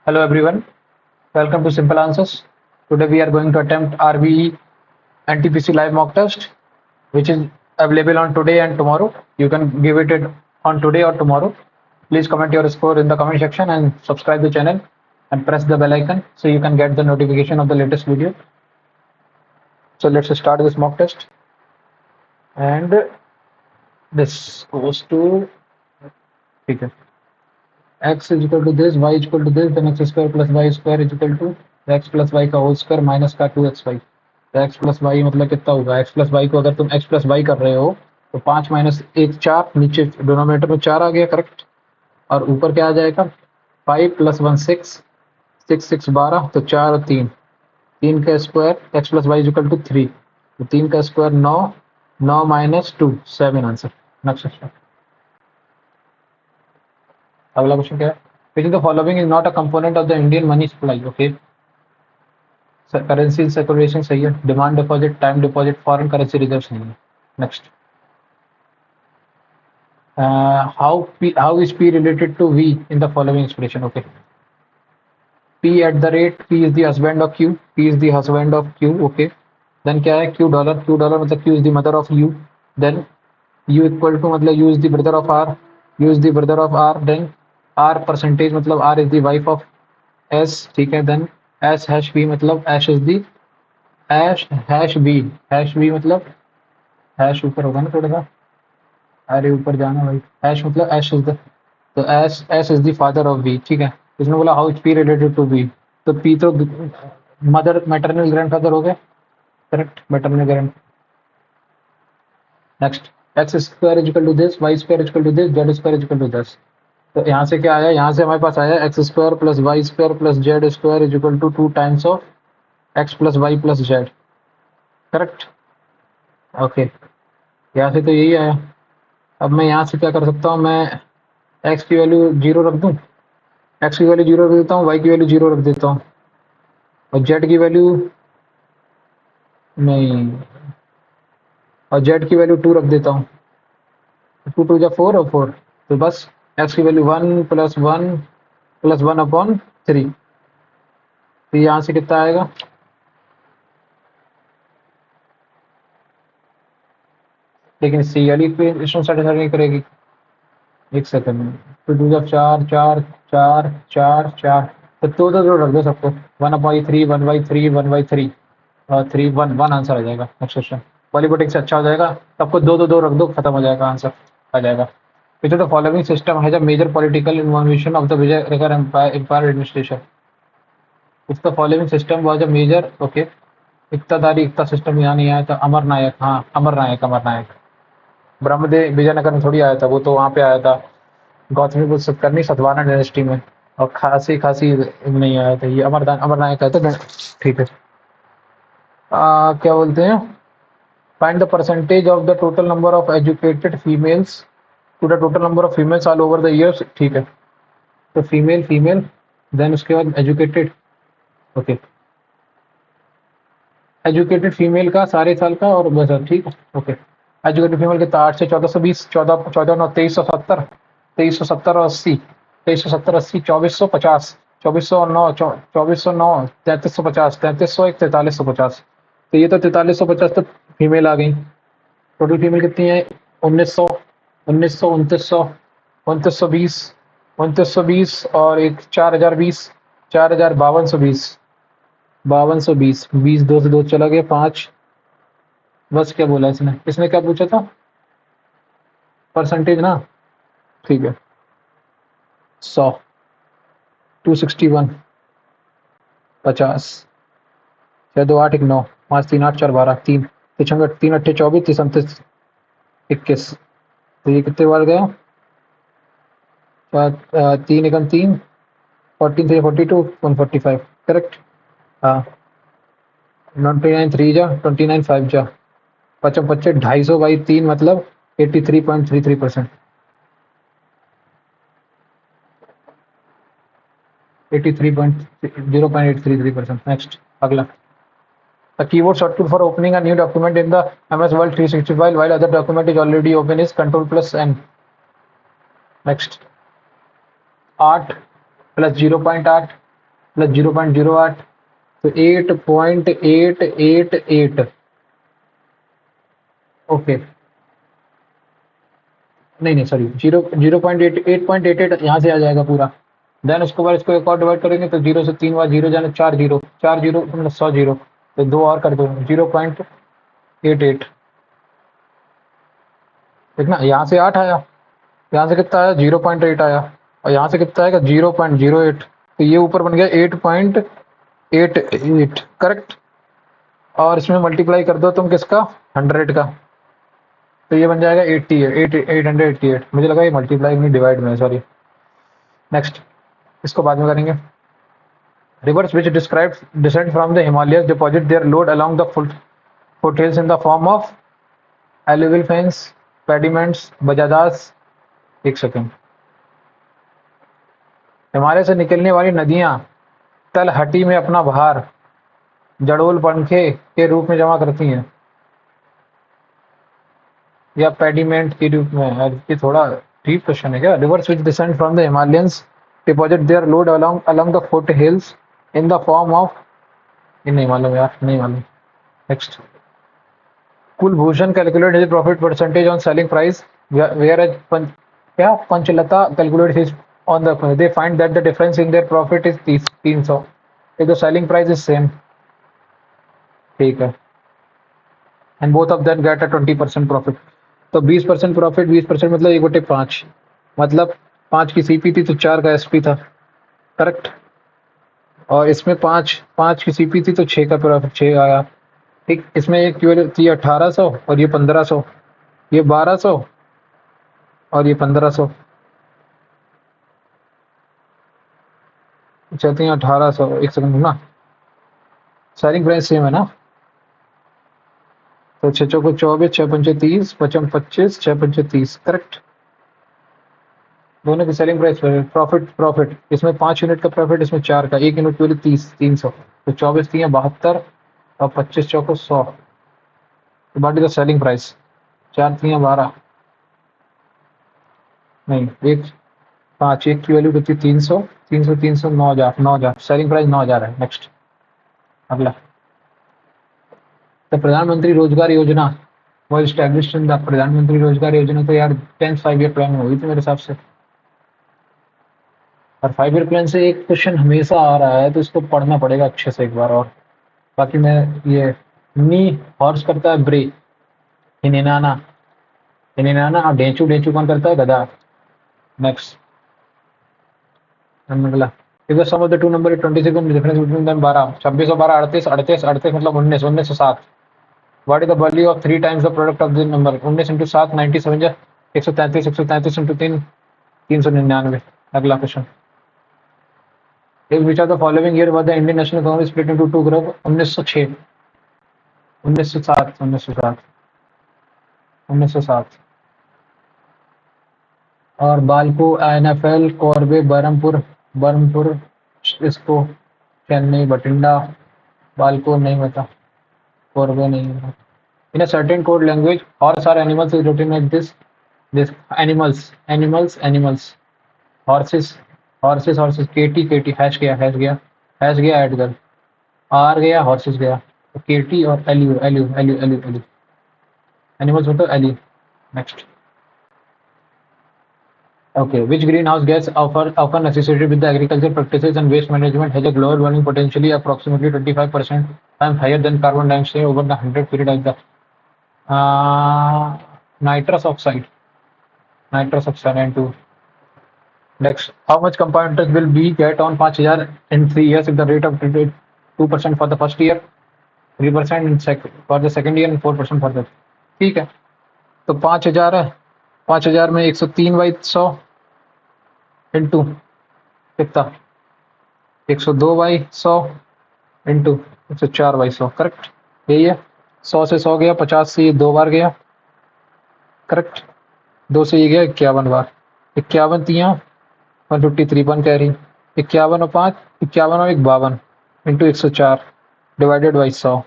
Hello everyone, welcome to Simple Answers. Today we are going to attempt RBE NTPC live mock test, which is available on today and tomorrow. You can give it on today or tomorrow. Please comment your score in the comment section and subscribe the channel and press the bell icon so you can get the notification of the latest video. So let's start this mock test. And this goes to x is equal to this, y is equal to this, then x square plus y square is equal to x plus y का whole square minus का 2xy. तो x plus y मतलब कितना होगा? x plus y को अगर तुम x plus y कर रहे हो तो 5 माइनस 1 4, नीचे डिनोमिनेटर में 4 आ गया करेक्ट, और ऊपर क्या आ जाएगा 5 प्लस 1 6, 6 6 12, तो 4 और 3, 3 का square x plus y equal to 3, तो 3 का square 9, 9 minus 2 7 answer. Next question. अगला क्वेश्चन क्या है? Which is the following is not a component of the Indian money supply. Okay, currency circulation सही है, demand deposit, time deposit, foreign currency reserve नहीं है. Next. How is P related to V in the following expression. Okay, P at the rate, P is the husband of Q, P is the husband of Q. Okay, then क्या है? Q dollar, Q dollar मतलब Q is the mother of U. Then U equal to मतलब U is the brother of R, U is the brother of R. Then R percentage मतलब R is the wife of S. ठीक है. Then S hash B मतलब Ash is the hash B, hash B मतलब hash ऊपर होगा ना थोड़ा सा, अरे ऊपर जाना भाई. hash मतलब Ash is the, तो S is the father of B. ठीक है. इसने बोला how is P related to B, तो पी तो मदर मैटरनल ग्रैंडफादर हो गए correct, maternal grand. Next. X square is equal to this, y square is equal to this, z square is equal to this. तो यहाँ से क्या आया? यहाँ से हमारे पास आया x square plus y square plus z square is equal to 2 times of x plus y plus z. Correct. Okay, यहाँ से तो यही आया. अब मैं यहाँ से क्या कर सकता हूँ? मैं एक्स की वैल्यू 0 रख दूँ, एक्स की वैल्यू 0 रख देता हूँ, वाई की वैल्यू 0 रख देता हूँ, और जेड की वैल्यू नहीं, और जेड की वैल्यू 2 रख देता हूँ. 2 2 जा 4 और 4, तो बस एक्स की वैल्यू 1 प्लस 1 प्लस 1 अपॉन 3. तो यहाँ से कितना आएगा? लेकिन सी वाली पे इसमें सेटिस्फाई नहीं करेगी. एक सेकंड. तो 2 जा 4 4 4 4 4, तो 2 2 रख दो सबको. 1/3 1/3 1/3 और 3 1 1 आंसर आ जाएगा. Next question. पॉलीबोटिक से अच्छा हो जाएगा. सबको 2 2 2 रख दो, खत्म हो जाएगा, आंसर आ जाएगा. Which of the following system has a major political involvement of the Vijayanagara Empire administration? Which the following system was a major, okay, इक्तादारी इक्ता सिस्टम यहाँ नहीं आया था. अमर नायक, हाँ अमर नायक, अमर नायक. ब्रह्मदेव विजयनगर में थोड़ी आया था, वो तो वहाँ पे आया था गौतमीपुत्र सतकर्णी सतवाहन डायनेस्टी में, और खासी खासी नहीं आया था. ये अमर नायक आया था. ठीक है. क्या बोलते हैं? Find the percentage of the total number of educated females to the total number of females all over the years. ठीक है. तो फीमेल देन उसके बाद एजुकेटेड. ओके, एजुकेटेड फीमेल का सारे साल का और बस. ठीक है. ओके, एजुकेटेड फीमेल कितना? 8 से 1420, 14 14 9 2370, 2370 और 80, 2370 80 2450, 2409 2409 3350, 3301 4350. तो ये तो 4350 तक फीमेल आ गई. टोटल फीमेल कितनी है? 1900 1900 2900 2920 2920 और एक 4020 4000 5220 5220. 20 2 से 2 चला गया 5. बस क्या बोला इसने? इसने क्या पूछा था? परसेंटेज ना. ठीक है. 100 261 50 6 2 8 1 9 5 3 8 4 12 3 3 3 8 24 3 29 21. तो ये कितने बार गया? 3 एकम 3 14 42 145. करेक्ट. हाँ. 29 3 जा 29 5 जा 55 250 बाई 3 मतलब 83.33%. 0.833%. नेक्स्ट. अगला. The keyboard shortcut for opening a new document in the MS Word 365 while other document is already open is Ctrl+N. Next. 8 plus 0.8 plus 0.08 तो 8.888 ओके नहीं सॉरी 0.8 यहाँ से आ जाएगा पूरा। देन उसके बाद इसको एक और डिवाइड करेंगे तो 0 से 3 बार 0 जाने 4 जीरो 4 जीरो मतलब 100 जीरो तो 2 और कर दो 0.88 देखना यहाँ से 8 आया, यहाँ से कितना आया 0.8 आया और यहाँ से कितना आएगा 0.08 तो ये ऊपर बन गया 8.88 करेक्ट। और इसमें मल्टीप्लाई कर दो तुम किसका 100 का तो ये बन जाएगा 888 मुझे लगा ये मल्टीप्लाई नहीं डिवाइड में सॉरी। नेक्स्ट इसको बाद में करेंगे। Rivers which describe descent from the Himalayas deposit their load along the foothills in the form of alluvial fens, pediments, bajadas। एक सेकेंड। हिमालय से निकलने वाली नदियां तलहटी में अपना भार जड़ोल पंखे के रूप में जमा करती हैं या पेडिमेंट के रूप में। ये थोड़ा डीप क्वेश्चन है क्या। Rivers which descend from the Himalayans deposit their load along the foot hills in the form of ये नहीं मालूम यार नहीं मालूम। Next Kulbhushan calculate his profit percentage on selling price whereas क्या Panchlata calculate his on the they find that the difference in their profit is 300 if the selling price is same ठीक है and both of them get a 20% profit. तो 20% profit 20% मतलब 1/5 मतलब 5 की CP थी तो 4 का एसपी था करेक्ट। और इसमें 5 की सीपी थी तो 6 का प्रॉफिट 6 आया ठीक। इसमें एक थी 1800 और ये 1500 ये 1200 और ये 1500 चलती हैं 1800। एक सेकंड ना सेलिंग प्राइस सेम है ना तो 6 चौको 24 6 पंचे 30 पचम 25 6 पंचे 30 करेक्ट। दोनों की सेलिंग प्राइस प्रॉफिट इसमें 5 यूनिट का प्रॉफिट इसमें 4 का 1 यूनिट के लिए 300 तो 24 थी 72 और 25 चौको 100 तो बाकी तो सेलिंग प्राइस 4 थी 12 नहीं एक 5 एक की वैल्यू कितनी 300 300 300 9,000 सेलिंग प्राइस 9,000 है। नेक्स्ट अगला तो प्रधानमंत्री रोजगार योजना वॉज स्टैब्लिश्ड इन द प्रधानमंत्री रोजगार योजना तो यार 10th 5 ईयर प्लान में हुई थी मेरे हिसाब से। और 5 ईयर प्लान से एक क्वेश्चन हमेशा आ रहा है तो इसको पढ़ना पड़ेगा अच्छे से एक बार। और बाकी मैं ये नी हॉर्स करता है ब्रे हिनेनाना और डेंचू डेंचू कौन करता है गधा। नेक्स्ट अगला if the sum of the two number is 26 and difference between them 12 26 और 12 38 38 38 मतलब 19 19 से 7 what is the value of 3 times the product of this number 19 × 7 97 जा 133 133 × 3 399। अगला question which of the following year was the Indian national Congress split into two group 1906 1907 1907 1907 और बालको NFL कॉर्बे Barampur इसको चेन्नई बठिंडा बालको नहीं पता कॉर्बे नहीं पता। In a certain code language horse are animals is written like this animals horses KT hash गया Edgar are गया horses गया तो केटी और एल्यू एनिमल्स मतलब एल्यू। Next okay which greenhouse gas often associated with the agricultural practices and waste management has a global warming potentially approximately 25% times higher than carbon dioxide over the 100 period of the nitrous oxide N2। Next how much compound interest will be get on 5,000 in 3 years if the rate of 2% for the first year 3% for the second year and 4% for the ठीक है। तो 5,000 है 5,000 में 103/100 into कितना 102/100 into 104/100 correct यही है। 100 से 100 गया 50 से ये 2 बार गया करेक्ट 2 से ये गया 51 बार 51 तियाँ 153 कह रही 51 और 5 51 और 1 52 इंटू 104 डिवाइडेड बाई 100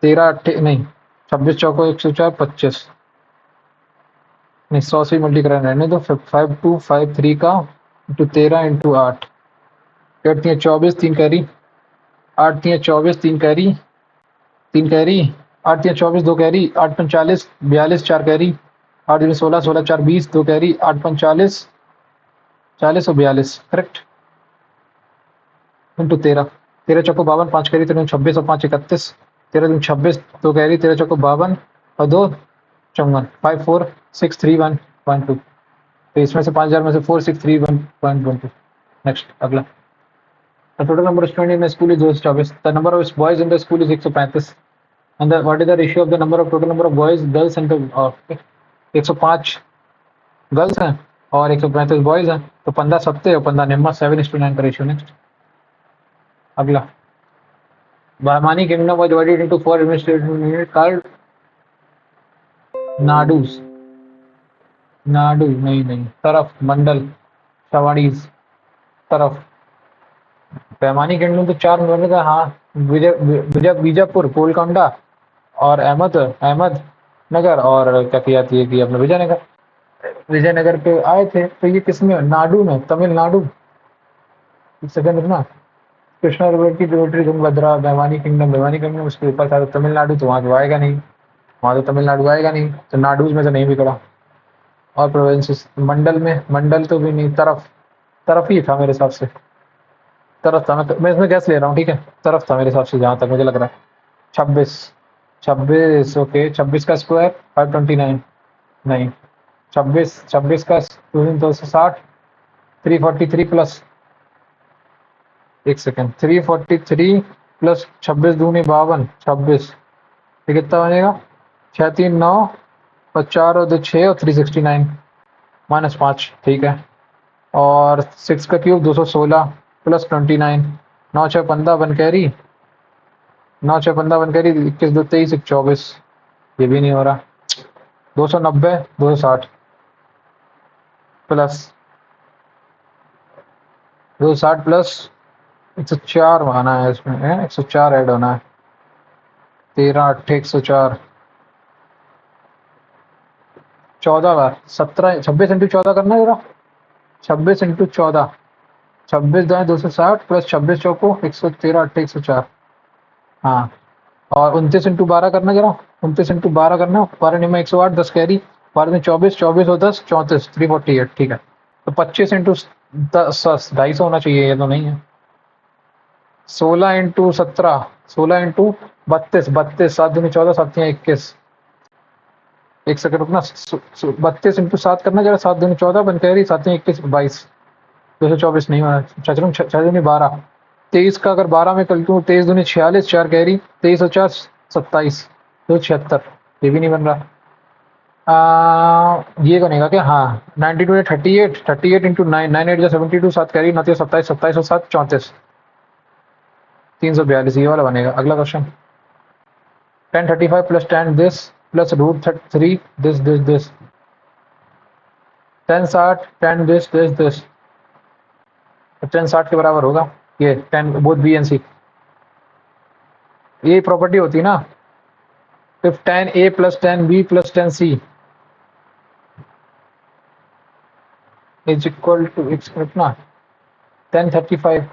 13 8 नहीं 26 चौको 104 25 नहीं 100 से मल्टी कराना रहने दो 5253 का into 13 into 8 8 3 24, 3 carry, 8 3 24, 3 carry, 3 carry, 8 3 24, 2 carry, 8 5 40, 42, 4 carry, 8 3 16, 16 4 20, 2 carry, 8 5 40, 40 और 42 करेक्ट इंटू 13, 13 चौको 52, 5 कैरी, 13 26 और 5 31, 13 दूनी 26, 2 कैरी, 13 चौको 52 और 2 54, 5 4 6 3 1 1 2। तो इसमें से 5000 में से 4 6 3 1 1 1 2। नेक्स्ट अगला। The total number of students in the school is 224. The number of boys in the school is 135. And what is the ratio of the total number of boys, girls and the 105 girls हैं और 135 boys हैं, तो 15 सत्ते और 15 निम्मा 7:9 का ratio. Next अगला। Bahmani kingdom was divided into 4 administrative units called नाडूस, Nadu नहीं तरफ, मंडल, सवाड़ीज, तरफ। बहमानी किंगडम तो 4 मिनट था। हाँ, बीजापुर, गोलकोंडा और अहमद नगर और क्या कहती है कि अपना विजयनगर। विजयनगर पे आए थे, तो ये किसमें? नाडू में, तमिलनाडु। सेकंड रुकना, कृष्णा रिवर की टेरिटरी तुंगभद्रा, भिवानी किंगडम उसके ऊपर था। तो तमिलनाडु तो वहाँ तो आएगा नहीं, वहाँ तो तमिलनाडु आएगा नहीं, तो नाडूज में से नहीं बिगड़ा। और प्रोविंसेस मंडल में, मंडल तो भी नहीं, तरफ ही था मेरे हिसाब से, तरफ था। मैं इसमें गैस ले रहा हूँ, ठीक है, तरफ था मेरे हिसाब से जहाँ तक मुझे लग रहा है। 26, 26 ओके। 26 का स्क्वायर 529 नहीं, 26 का 260, 343 प्लस, एक सेकेंड, 343 प्लस 26 दूनी 52, 26, ये कितना बनेगा? 6 3 9 और 4 और 2 6 और 369 -5, ठीक है। और 6 का cube 216 plus 29, 9 6 15 one carry, 9 6 15 one carry, 21 2 23 1 24, ये भी नहीं हो रहा। 290 260 प्लस 260 प्लस 104 आना है इसमें, 104 ऐड होना है। 13 8 104, 14 बार 17, 26 इंटू 14 करना है जरा। 26 इंटू 14, 26 दाएं 260 प्लस 26 चौको 113 8 104। हाँ, और 29 इंटू 12 करना जरा, 29 इंटू 12 करना, 12 निम्न 108, 10 कैरी, 12 में 24, 24 और 10 34, 348, ठीक है। तो 25 इंटू 10 250 होना चाहिए, ये तो नहीं है। 16 इंटू 17, 16 इंटू 32, 32 7 दूनी 14 7 21, एक सेकंड रुकना। 32 इंटू 7 करना जरा, 7 दूनी 14 बन कह रही, 7 21 22, 224 नहीं होना, 6 दूनी 12, 23 का अगर 12 में कर लूँ, 23 दूनी 46, 4 कह रही, 23 और 4 27, 276, ये भी नहीं बन रहा। ये बनेगा क्या? हाँ, 92 38, 38 इंटू 9, 9 8 72, 7 कैरी 9 27, 27 और 7 34, 342, ये वाला बनेगा। अगला question. 1035 plus 10 this plus √3 this 1060 10 this 1060 के बराबर होगा ये 10 बोथ बी एंड सी। ये प्रॉपर्टी होती है ना, if 10a plus 10b plus 10c is equal to कितना 1035।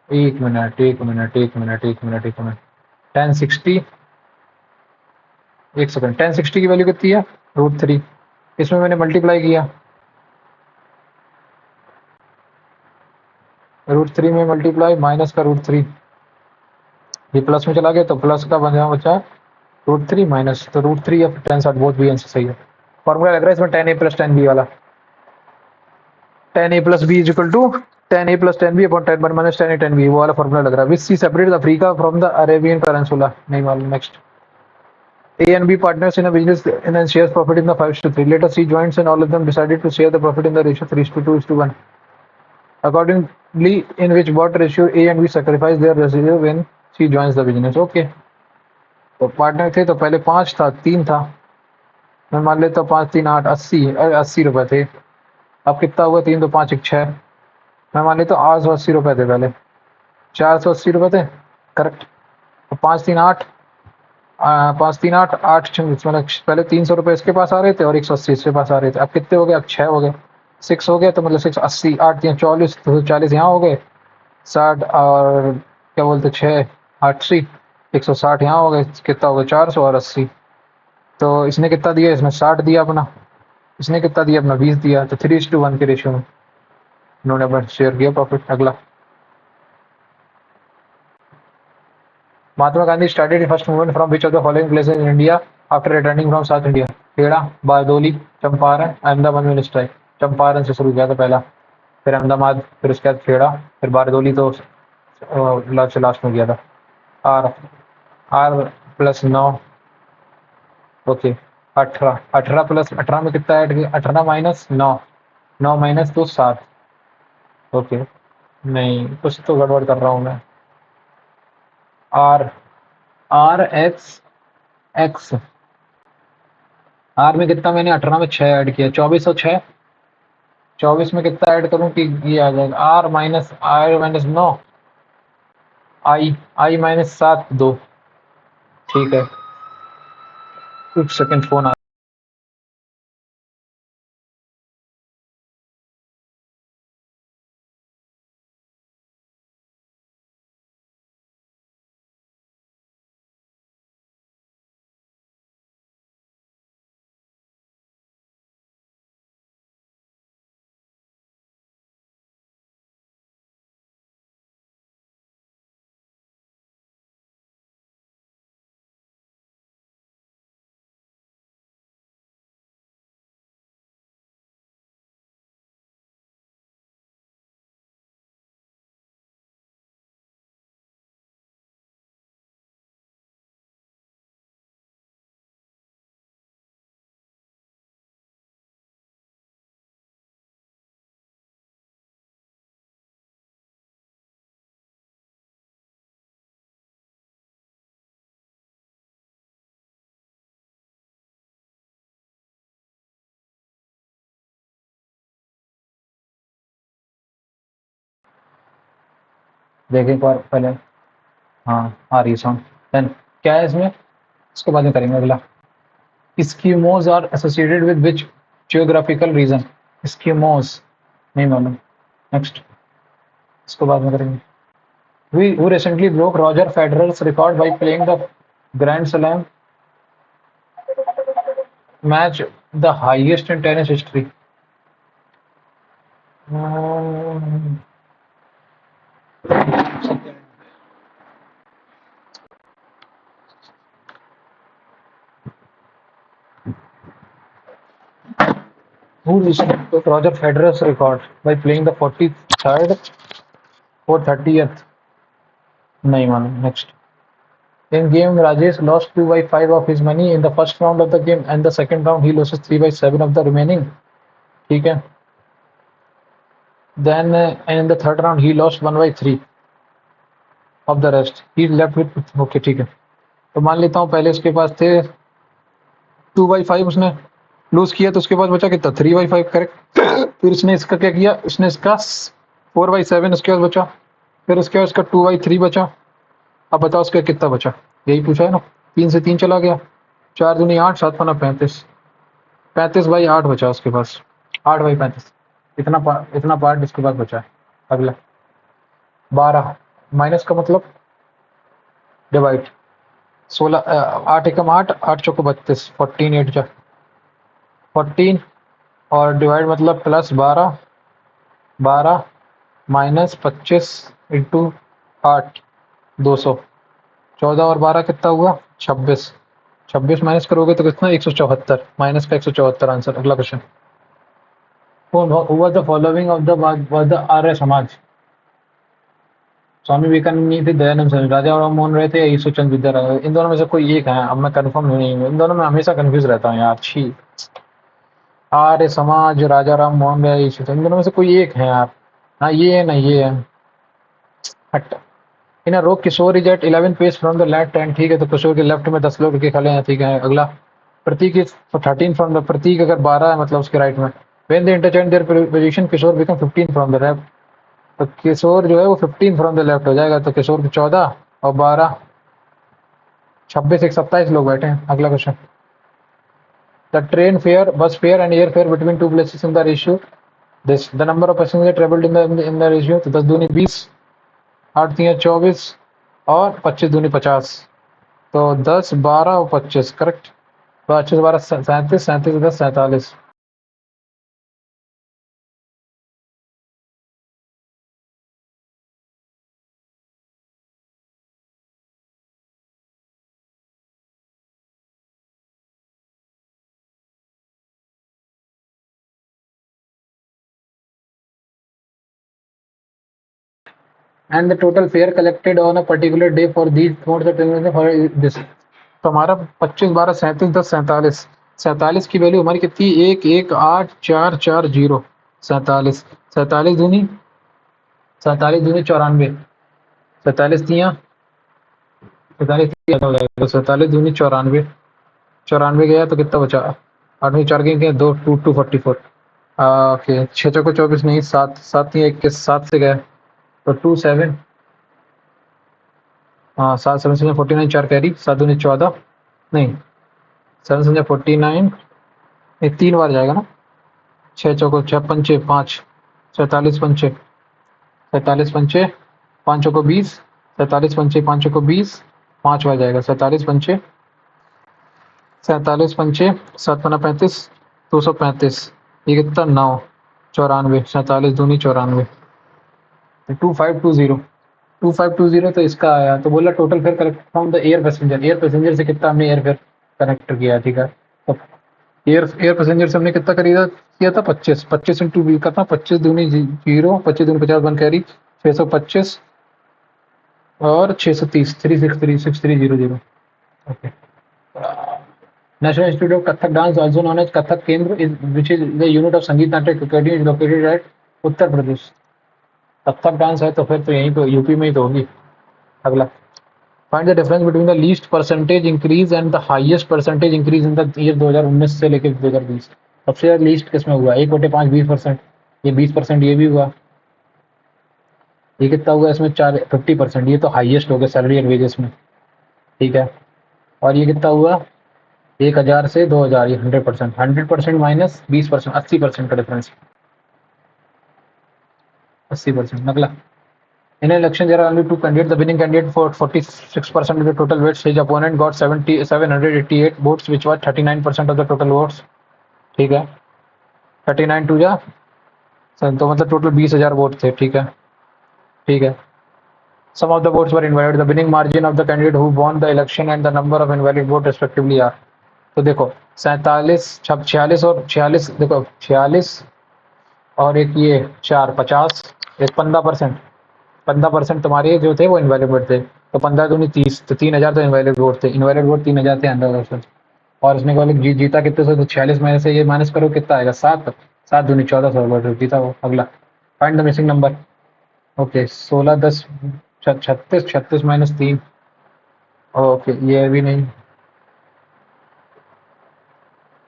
एक मिनट 1060, एक सेकंड, 1060 की वैल्यू कितनी है? √3, इसमें मैंने मल्टीप्लाई किया, √3 में मल्टीप्लाई माइनस का √3, ये प्लस में चला गया तो प्लस का बचा √3 माइनस, तो √3 या 1060 बहुत भी आंसर सही है। फॉर्मूला लग रहा है इसमें 10a प्लस 10b वाला, 10a plus b is equal to 10a plus 10b upon 10 1 minus 10a 10b, वो वाला फॉर्मूला लग रहा है। Which sea separate Africa from the Arabian peninsula, नहीं मालूम। Next. A and B partners in a business and then shares profit in the 5:3. Later C joins and all of them decided to share the profit in the ratio 3:2:1. Accordingly, in which what ratio A and B sacrifice their residue when C joins the business. Okay. तो partner थे तो पहले 5 था, 3 था, मैं मान लेता हूँ 5 3 8 80, 80 रुपए थे। अब कितना हुआ? 3 2 5 1 6, मैं मान लेता हूँ 880 रुपए थे पहले, 480 रुपए थे करेक्ट। तो 5 3 8 5 3 8 8 मतलब पहले 300 रुपए इसके पास आ रहे थे और 180 इसके पास आ रहे थे। अब कितने हो गए? अब 6 हो गए। 6 हो गया तो मतलब 6 80 8 या 40 तो 40 यहाँ हो गए 60 और क्या बोलते 6 80 160 यहाँ हो गए कितना हो गया 400 और 80 तो इसने कितना दिया इसने 60 दिया अपना इसने कितना दिया अपना 20 दिया तो 3:1 के रेशियो में उन्होंने अपना शेयर किया प्रॉफिट अगला Mahatma Gandhi started first movement from which of the following places in India after returning from south India Kheda Bardoli Champaran Ahmedabad में स्ट्राइक चंपारण से शुरू किया था पहला फिर अहमदाबाद फिर उसके बाद खेड़ा फिर बारदोली तो लास्ट में किया था r r plus 9 okay 18 18 plus 18 में कितना ऐड किया 18 माइनस 9 9 माइनस 2 7 ओके नहीं कुछ तो गड़बड़ कर रहा हूँ मैं r r x x r में कितना मैंने 18 में 6 ऐड किया 24 और 6 24 में कितना ऐड करूं कि ये आ जाएगा आर माइनस 9 आई माइनस 7 2 ठीक है एक सेकंड फोन आ देखें एक बार पहले हाँ आ रही साउंड देन क्या है इसमें इसको बाद में करेंगे अगला Eskimos are associated with which geographical region? Eskimos नहीं मालूम नेक्स्ट इसको बाद में करेंगे who recently broke Roger Federer's record by playing the Grand Slam match the highest in tennis history um, who recently broke Roger Federer's record by playing the 43rd or 30th नहीं मालूम next in game Rajesh lost 2 by 5 of his money in the first round of the game and the second round he loses 3 by 7 of the remaining ठीक है then in the third round he lost 1 by 3 of the rest he left with okay ठीक है तो मान लेता हूँ पहले उसके पास थे 2/5 उसने लूज किया तो उसके पास बचा कितना 3/5 करेक्ट फिर उसने इसका क्या किया उसने इसका 4/7 उसके पास बचा फिर उसके बाद उसका 2/3 बचा अब बताओ उसका कितना बचा यही पूछा है ना 3 से 3 चला गया 4 दूनी 8 7 पना 35 35/8 बचा उसके पास 8/35 इतना पार्ट इसके पास बचा है अगला 12 माइनस का मतलब डिवाइड 16 8 एकम 8 8 चौको 32 14 8 जा 14 और डिवाइड मतलब प्लस 12 12 माइनस 25 इंटू 8 200 14 और 12 कितना हुआ 26 26 माइनस करोगे तो कितना 174 माइनस का 174 आंसर अगला क्वेश्चन हुआ the following of the Arya Samaj Swami Vivekananda नहीं थे दयानंद सरस्वती राजा राम मोहन रहे थे या ईश्वरचंद विद्यासागर इन दोनों में से कोई एक है अब मैं कंफर्म नहीं हूँ इन दोनों में हमेशा कंफ्यूज रहता हूँ यार छी आर्य समाज राजा राम मोहन रहे ईश्वरचंद इन दोनों में से कोई एक है यार ना ये है ना ये है हट in row Kishore is at 11 पेज फ्रॉम द लेफ्ट एंड ठीक है तो किशोर के लेफ्ट में 10 लोग रुके खड़े हैं ठीक है अगला Prateek is 13 from the Prateek अगर 12 है मतलब उसके राइट में when they interchange their position Kishore become 15 from the left तो किशोर जो है वो 15 फ्रॉम द लेफ्ट हो जाएगा तो किशोर के 14 और 12 26 एक 27 लोग बैठे हैं अगला क्वेश्चन द ट्रेन फेयर बस fair and air fare between two places in the ratio this the number of passenger travelled in the ratio, तो 10 दूनी 20, 8 तिया 24 और 25 दूनी 50, तो 10 12 और 25 correct. 25 12 37, 37 10 47। And the total fair collected on a particular day for these modes of transportation for this. तो हमारा 25 12 37 10 47, 47 की वैल्यू हमारी कितनी, 1 1 8 4 4 0, 47, 47 दूनी 47 दूनी 94, 47 तिया 47 हो जाएगा, 47 दूनी 94, 94 गया तो कितना बचा, 8 4 के 2 2 244। ओके 6 चौको 24 नहीं, 7 7 तिया 21, 7 से गया तो 2 7, हाँ 7 7 से 49 4 कैरी, 7 दूनी 14 नहीं, 7 से 49 ये 3 बार जाएगा ना, 6 चौको 6 पंचे 5, 47 पंचे 47 पंचे 5 चौको 20, 47 पंचे 5 चौको 20, 5 बार जाएगा, 47 पंचे 47 पंचे 7 पन्ना 35, 235, ये कितना 9 94, 47 दूनी 94, 2520, 2520 तो इसका आया। तो बोला total fair collect from the air passenger, air passenger से कितना हमने एयर फेयर कनेक्ट किया, ठीक है। तो एयर एयर पैसेंजर से हमने कितना खरीदा किया था, 25 25 इंटू बी कितना, 25 दूनी 0, 25 दूनी 50 वन कैरी, 625 और 630, 363 6300। Okay. National institute of Kathak dance also known as Kathak Kendra is which is the unit of Sangeet Natya academy is located at Uttar Pradesh. Kathak dance है तो फिर तो यहीं पे यूपी में ही तो होगी। अगला, find the difference between the least percentage increase and the highest percentage increase in the year 2019 से लेकर 2020। सबसे ज्यादा लीस्ट किसमें हुआ, 1/5 20%, ये 20%, ये भी हुआ, ये कितना हुआ इसमें 50%, ये तो हाईएस्ट हो गया सैलरी एंड वेजेस में, ठीक है। और ये कितना हुआ 1000 से 2000, ये 100%, 100% माइनस 20%, 80% का डिफरेंस, 80%। अगला, in an election there are only two candidates, the winning candidate for 46% of the total votes, his opponent got 788 votes which was 39% of the total votes, ठीक है। 39 टू जा, तो मतलब टोटल 20,000 वोट थे, ठीक है, ठीक है। Some of the votes were invalid, the winning margin of the candidate who won the election and the number of invalid votes respectively are। तो देखो 47 46 और 46, देखो 46 और एक ये 4 50, एक 15%, 15% तुम्हारे जो थे वो इनवैलिड वोट थे, तो 15 दूनी 30, तो 3000 तो इनवैलिड वोट थे, इनवैलिड वोट 3000 थे, 100%। और इसमें बोले जीता कितने से, तो 46 में से ये माइनस करो कितना आएगा, 7, 7 दूनी 1400 वोट जीता वो। अगला, find the missing number. Okay 16 10 36, 36 minus 3, okay ये भी नहीं,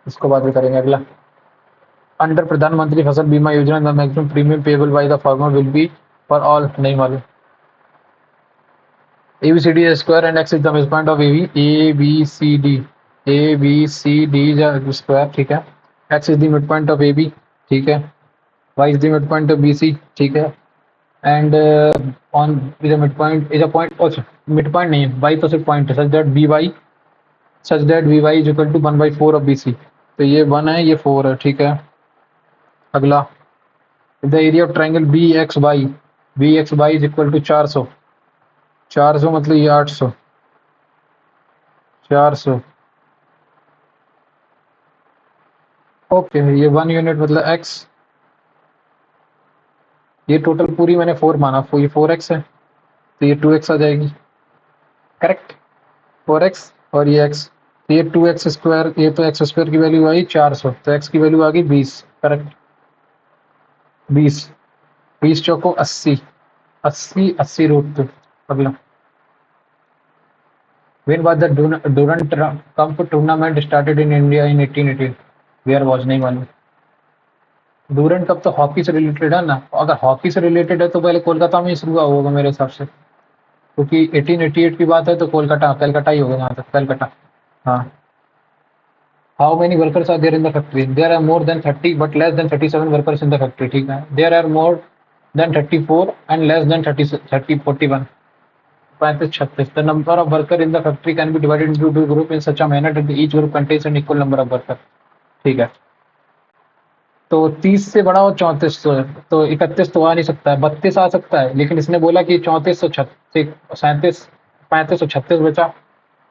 इसको बाद में करेंगे। अगला, अंडर प्रधानमंत्री फसल बीमा योजना the maximum premium payable by the farmer will be for all, नहीं मालूम। ABCD is square and x is the midpoint of AB, ABCD is square, ठीक है। x is the midpoint of AB, ठीक है। y is the midpoint of BC, ठीक है। and on is a midpoint is a point, also midpoint नहीं है, y तो सिर्फ point है, such that Vy is equal to 1/4 of BC, तो ये 1 है ये 4 है, ठीक है। अगला, the area of triangle BXY is equal to 400, 400 मतलब ये 800, 400, ओके ये 1 यूनिट मतलब x, ये टोटल पूरी मैंने 4 माना, ये 4x है, तो ये 2x आ जाएगी, करेक्ट, 4x और ये x, तो ये 2x स्क्वायर, ये तो x स्क्वायर की वैल्यू आई 400, तो x की वैल्यू आ गई 20, करेक्ट, 20, 20 चौको 80, 80 80 रूट 2। अगला, when was the Durand Cup tournament started in India in 1818, where was, नहीं मालूम। डूरंड कप तो हॉकी से रिलेटेड है ना, अगर हॉकी से रिलेटेड है तो पहले कोलकाता में ही शुरू हुआ होगा मेरे हिसाब से, क्योंकि 1888 की बात है तो कोलकाता कलकत्ता ही होगा, जहाँ तक कलकत्ता। हाँ how many workers are there in the factory? There are more than 30 but less than 37 workers in the factory. ठीक है, there are more than 34 and less than 41। 35 36। The number of worker in the factory can be divided into two group in such a manner that each group contains an equal number of worker. ठीक है, तो 30 से बड़ा और 34 तो 31 तो आ नहीं सकता है, 32 आ सकता है, लेकिन इसने बोला कि 3436 3536 बचा।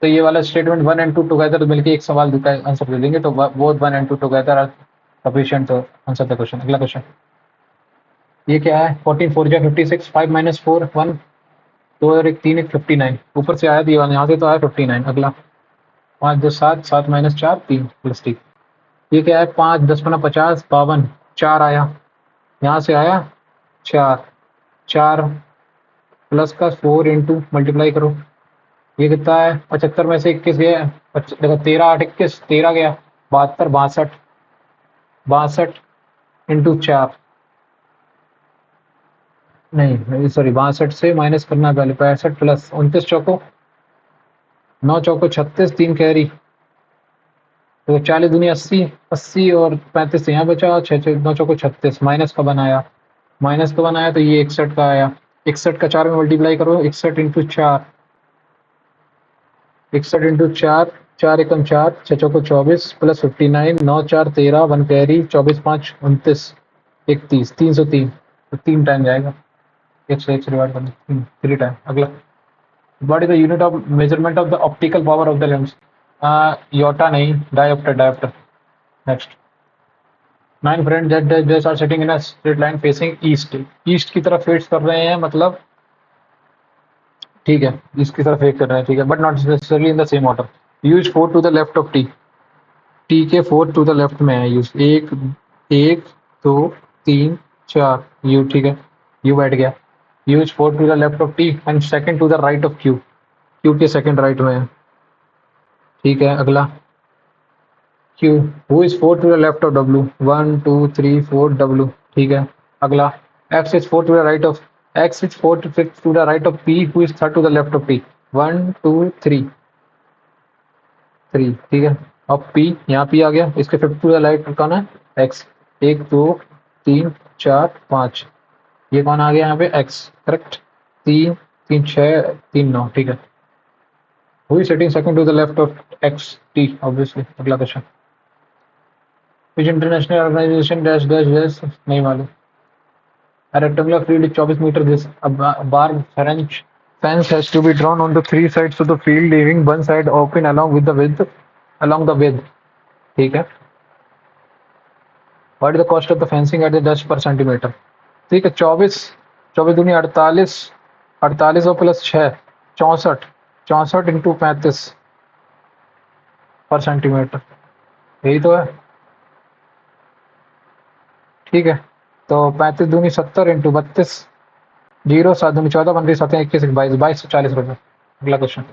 तो ये वाला स्टेटमेंट 1 एंड 2 टुगेदर मिलके एक सवाल का आंसर दे देंगे। तो both 1 and 2 together are sufficient to answer the question. अगला क्वेश्चन ये क्या है? 14 4 जा 56, 5 माइनस 4 1, 2 और 1 3 1 59। ऊपर से आया दिया, यहाँ से तो आया 59। अगला 5 2 7 7 माइनस 4 3 प्लस 3। ये क्या है? 5 10 15 50 52, 4 आया, यहाँ से आया 4 4 प्लस का 4 इंटू मल्टीप्लाई करो। ये कितना है? 75 में से 21 गया। देखो 13 8 21 13 गया, 72 62 62 इंटू 4, नहीं सॉरी 62 से माइनस करना पहले, 65 प्लस 29 चौको 9 चौको 36 3 कैरी, तो 40 दुनिया 80 80 और 35 यहाँ बचा, 6 9 चौको 36 माइनस का बनाया तो ये 61 का आया। 61 का 4 में मल्टीप्लाई करो, 61 इंटू 4 61 इंटू 4 4 एकम 4 6 चौको 24 प्लस 59 9 4 13 1 कैरी 24 5 29 31 303। तो 3 टाइम जाएगा, 101 से डिवाइड करना 3 टाइम। अगला what is the unit of measurement of the optical power of the lens? योटा नहीं, dioptre dioptre. Next 9 friend that are sitting in a straight line facing east. East की तरफ face कर रहे हैं, मतलब ठीक है ईस्ट की तरफ फेस कर रहे हैं, ठीक है, but not necessarily in the same order. U's 4 to the left of T. T के 4 टू द लेफ्ट में है यूज। 1 1 2 3 4 यू, ठीक है, यू बैठ गया। U's 4 to the left of T and second to the right of Q. Q के second right में है, ठीक है। अगला Q who is 4 to the left of W. 1 2 3 4 W, ठीक है। अगला X is 4 to the right of X is 4 to the right of P who is 3 to the left of P. 1 2 3 3, ठीक है। अब पी यहाँ पी आ गया, इसके 5 to the right कौन है? एक्स। 1 2 3 4 5, ये कौन आ गया यहाँ पे? X, correct. 3 3 6 3 9, ठीक है। Who is sitting second to the left of X? T obviously. अगला question which international organization dash dash dash, नहीं मालूम। A rectangular field is 24 meters. This a bar French fence has to be drawn on the 3 sides of the field, leaving one side open along with the width along the width. ठीक है। What is the cost of the fencing at the Dutch per centimeter? ठीक है, 24 24 दूनी 48 48 और plus 6 64 64 into 35 पर centimetre, यही तो है, ठीक है। तो 35 दूनी 70 इंटू 32 जीरो 7 दूनी 14 15 7 21 22 2240 रुपये। अगला क्वेश्चन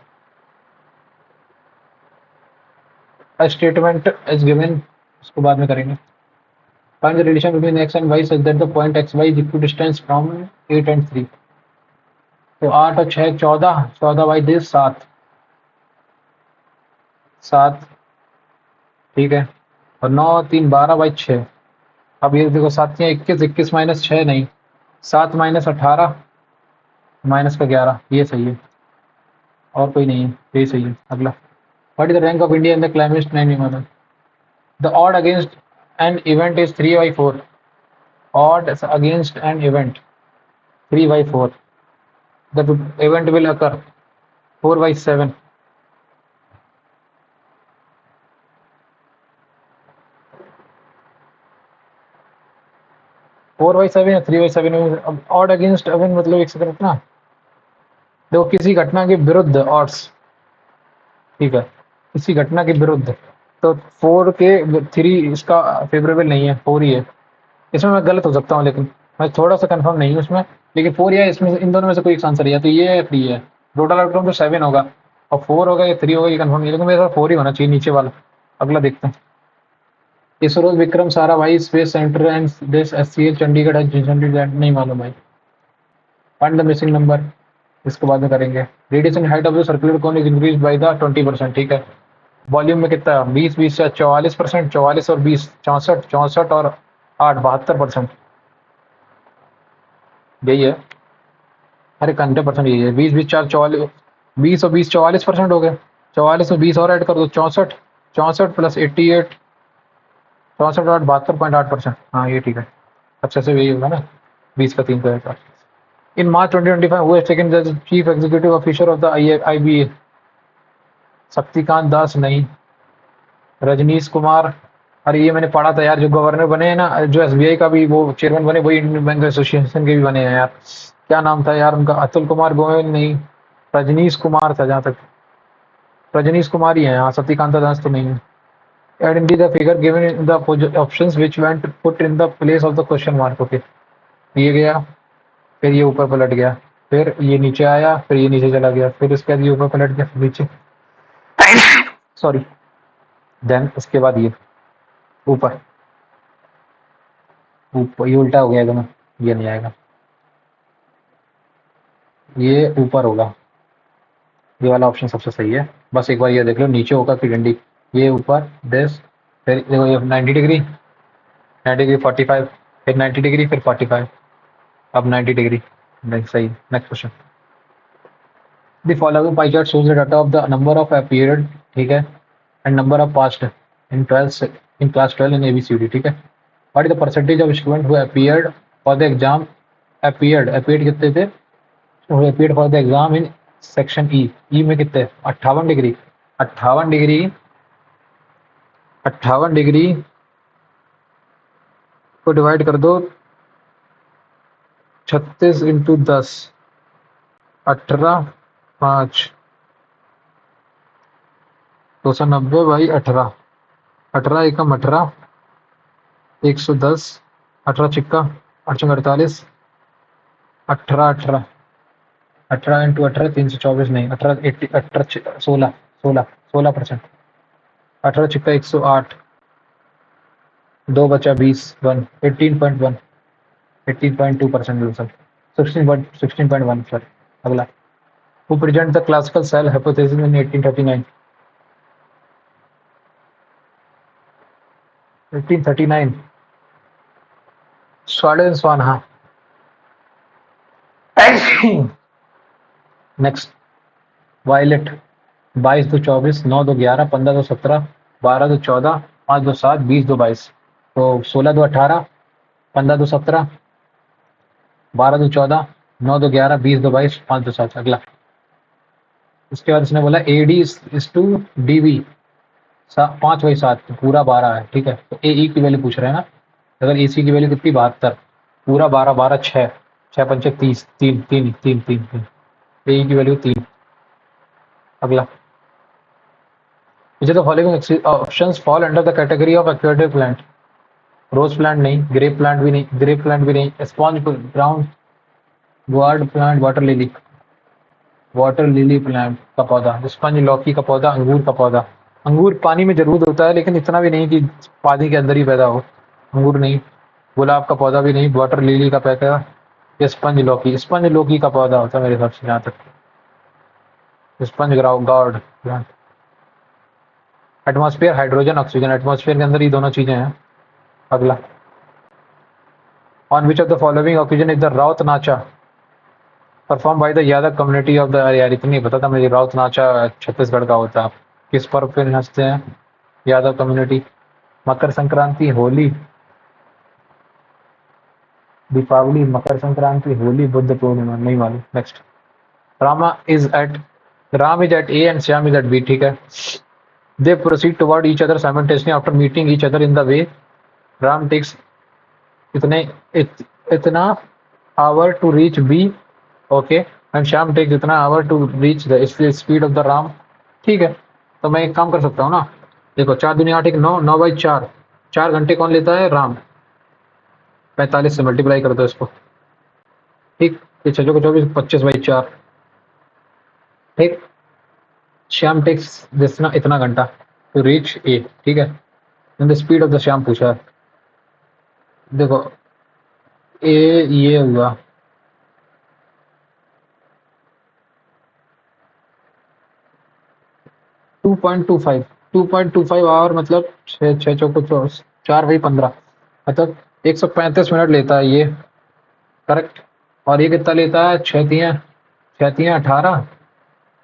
स्टेटमेंट इज गिवन, उसको बाद में करेंगे। Find the relation between x and y such that the point xy is equidistance from 8 and 3। तो 8 और 6 14 14 बाई दिस 7 7, ठीक है। और 9 और 3 12 बाई 6। अब ये देखो 7 या 21 21 माइनस 6 नहीं, 7 माइनस 18 माइनस का 11, ये सही है, और कोई नहीं है, ये सही है। अगला what is the rank of India in the climate 9 माना। The odd against an event is 3/4। Odd against an event 3/4, the event will occur 4/7। 4/7 या 3/7 में। अब ऑड अगेंस्ट इवेंट मतलब एक सेकंड ना, देखो किसी घटना के विरुद्ध ऑड्स, ठीक है, किसी घटना के विरुद्ध। तो 4 के 3 इसका फेवरेबल नहीं है, 4 ही है। इसमें मैं गलत हो सकता हूँ, लेकिन मैं थोड़ा सा कंफर्म नहीं हूँ इसमें, लेकिन 4 या इसमें इन दोनों में से कोई एक आंसर है, तो ये है 3 है। टोटल आउटकम तो 7 होगा, और 4 होगा या 3 होगा ये कंफर्म नहीं, लेकिन मेरे साथ 4 ही होना चाहिए नीचे वाला। अगला देखते हैं। ISRO Vikram Sarabhai space centre and this SCL Chandigarh नहीं मालूम भाई। फाइंड द मिसिंग नंबर, इसके बाद में करेंगे। Radiation height of the circular cone is increase by the 20%, ठीक है। वॉल्यूम में कितना 20 या 44%, 44 और 20 64, 64 और 8 72%, यही है। अरे 100% यही है, 20 20 4 44, 20 और 20 44% हो गए। 44 में 20 और ऐड कर दो, 64, 64 प्लस 88, 64 72.8%। हाँ ये ठीक है, अच्छे से यही होगा ना, 20 का 3 का। In March 2025 who has taken the chief executive officer of the IBA? Shaktikanta Das नहीं, रजनीश कुमार। अरे ये मैंने पढ़ा था यार, जो गवर्नर बने हैं ना, जो एसबीआई का भी वो चेयरमैन बने, वही इंडियन बैंक एसोसिएशन के भी बने हैं यार। क्या नाम था यार उनका, अतुल कुमार गोयल नहीं, रजनीश कुमार था जहाँ तक, रजनीश कुमार ही है हाँ, शक्तिकांत दास तो नहीं है। Add in the figure given in the options which went put in the place of the question mark. Okay, ये गया, फिर ये ऊपर पलट गया, फिर ये नीचे आया, फिर ये नीचे चला गया, फिर इसके बाद ये ऊपर पलट गया, फिर नीचे, सॉरी, देन उसके बाद ये ऊपर, ऊपर ये उल्टा हो गया एकदम, ये नहीं आएगा, ये ऊपर होगा, ये वाला ऑप्शन सबसे सही है। बस एक बार ये देख लो, नीचे होगा फिर डंडी, ये ऊपर दिस, फिर देखो ये 90 डिग्री, 90 डिग्री 45, फिर 90 डिग्री, फिर 45, अब 90 डिग्री। नहीं सही। Next question, the following pie chart shows the data of the number of appeared, ठीक है, and number of passed in 12 in class 12 in A B C D, ठीक है। What is the percentage of student who appeared for the exam, appeared कितने थे, who appeared for the exam in section E में कितने, 58 degree, 58 degree, 58 degree को divide कर दो 36 into 10, 18, 5, 290 by 18, 18 Ekam 18, 110, 18 Chikka 848, 18, 18, 18 into 18 324, नहीं 18, 18, 16, 16, 16%, 18 चिक्का 108, 2 बचा 20, 1, 18.1, 18.2% सर, 16.1 सर। अगला, who present the classical cell hypothesis in 1839, 1839, Schleiden Schwann, हाँ। नेक्स्ट, वायलेट, 22 2 24, 9 2 11, 15 2 17, 12 2 14, 5 2 7, 20 2 22, तो 16 2 18, 15 2 17, 12 2 14, 9 2 11, 20 2 22, 5 2 7। अगला, उसके बाद इसने बोला A D is to D V, 5/7, पूरा 12 है, ठीक है। तो ए ई की वैल्यू पूछ रहे हैं ना, अगर ए सी की वैल्यू कितनी 72, पूरा 12, 12 6, 6 पंचे 30, 3 3 3 3 3, ए ई की वैल्यू 3। अगला, which of the following options fall under the category of aquatic plant? Rose plant नहीं, ग्रेप प्लांट भी नहीं, ग्रेप प्लांट भी नहीं, sponge ground gourd plant, water lily plant का पौधा, स्पंज लौकी का पौधा, अंगूर का पौधा। अंगूर पानी में जरूर होता है, लेकिन इतना भी नहीं कि पानी के अंदर ही पैदा हो। अंगूर नहीं, गुलाब का पौधा भी नहीं, वाटर लिली का पौधा, या स्पंज लौकी का पौधा होता है मेरे हिसाब से, जहाँ तक sponge gourd plant. Atmosphere, hydrogen oxygen, atmosphere के अंदर ही दोनों चीजें हैं। अगला, on which of the following occasion is the Raut Nacha performed by the Yadav community of the, अरे यार इतनी पता था मुझे, राउत नाचा छत्तीसगढ़ का होता है। किस पर्व पे नाचते हैं यादव कम्युनिटी? मकर संक्रांति, होली, दीपावली, मकर संक्रांति, होली, बुद्ध पूर्णिमा, नहीं मालूम। Next, Rama is at Ram is at A and Shyam is at B, ठीक है। They proceed toward each other simultaneously after meeting each other in the way, Ram takes इतने इतना hour to reach B, okay, and Shyam takes इतना hour to reach the speed of the Ram, ठीक है। तो मैं एक काम कर सकता हूँ ना, देखो 4 दूनी 8, 1 9, 9/4, 4 घंटे कौन लेता है? राम। 45 से मल्टीप्लाई कर दो इसको, ठीक, ये 6 को 24, 25/4, ठीक। श्याम टेक्स जितना इतना घंटा टू रीच ए, ठीक है। The speed of the Shyam पूछा है, देखो ए ये हुआ, 2.25, 2.25 आवर मतलब 6 6 चौको 4 भाई 15 मतलब 135 मिनट लेता है ये। करेक्ट। और ये कितना लेता है? 6 3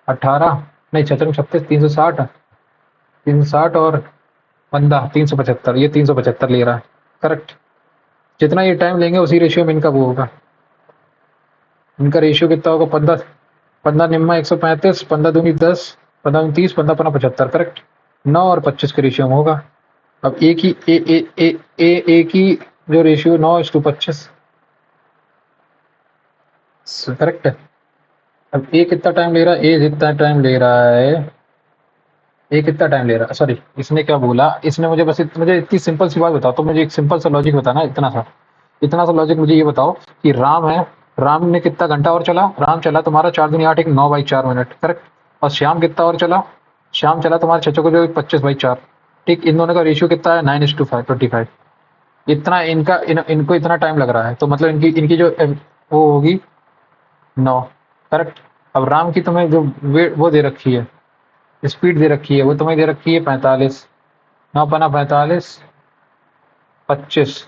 18 नहीं 6 6 36 360 और 15 375 ये 375 ले रहा है। करेक्ट। जितना ये टाइम लेंगे उसी रेशियो में इनका वो होगा। इनका रेशियो कितना होगा? 15 15 निम्मा 135 15 दूनी 10 15 दूनी 30 15 15 75। करेक्ट। 9 और 25 के रेशियो में होगा। अब एक ही एक ही जो रेशियो 9:25। करेक्ट है। अब ए कितना टाइम ले रहा है? ए जितना टाइम ले रहा है, ए कितना टाइम ले रहा है? सॉरी, इसने क्या बोला? इसने मुझे बस मुझे इतनी सिंपल सी बात बताओ। तो मुझे एक सिंपल सा लॉजिक बताना, इतना सा लॉजिक मुझे ये बताओ कि राम है, राम ने कितना घंटा और चला? राम चला तुम्हारा 4 दूनी 8 एक 9/4 मिनट। करेक्ट। और श्याम कितना और चला? श्याम चला तुम्हारा 6 को जो 25/4। ठीक। इन दोनों का रेशियो कितना है? 9:5 25। इतना इनको इतना टाइम लग रहा है, तो मतलब इनकी इनकी जो वो होगी 9। करेक्ट। अब राम की तुम्हें जो वो दे रखी है, स्पीड दे रखी है, वो तुम्हें दे रखी है 45। 9 × 45 25।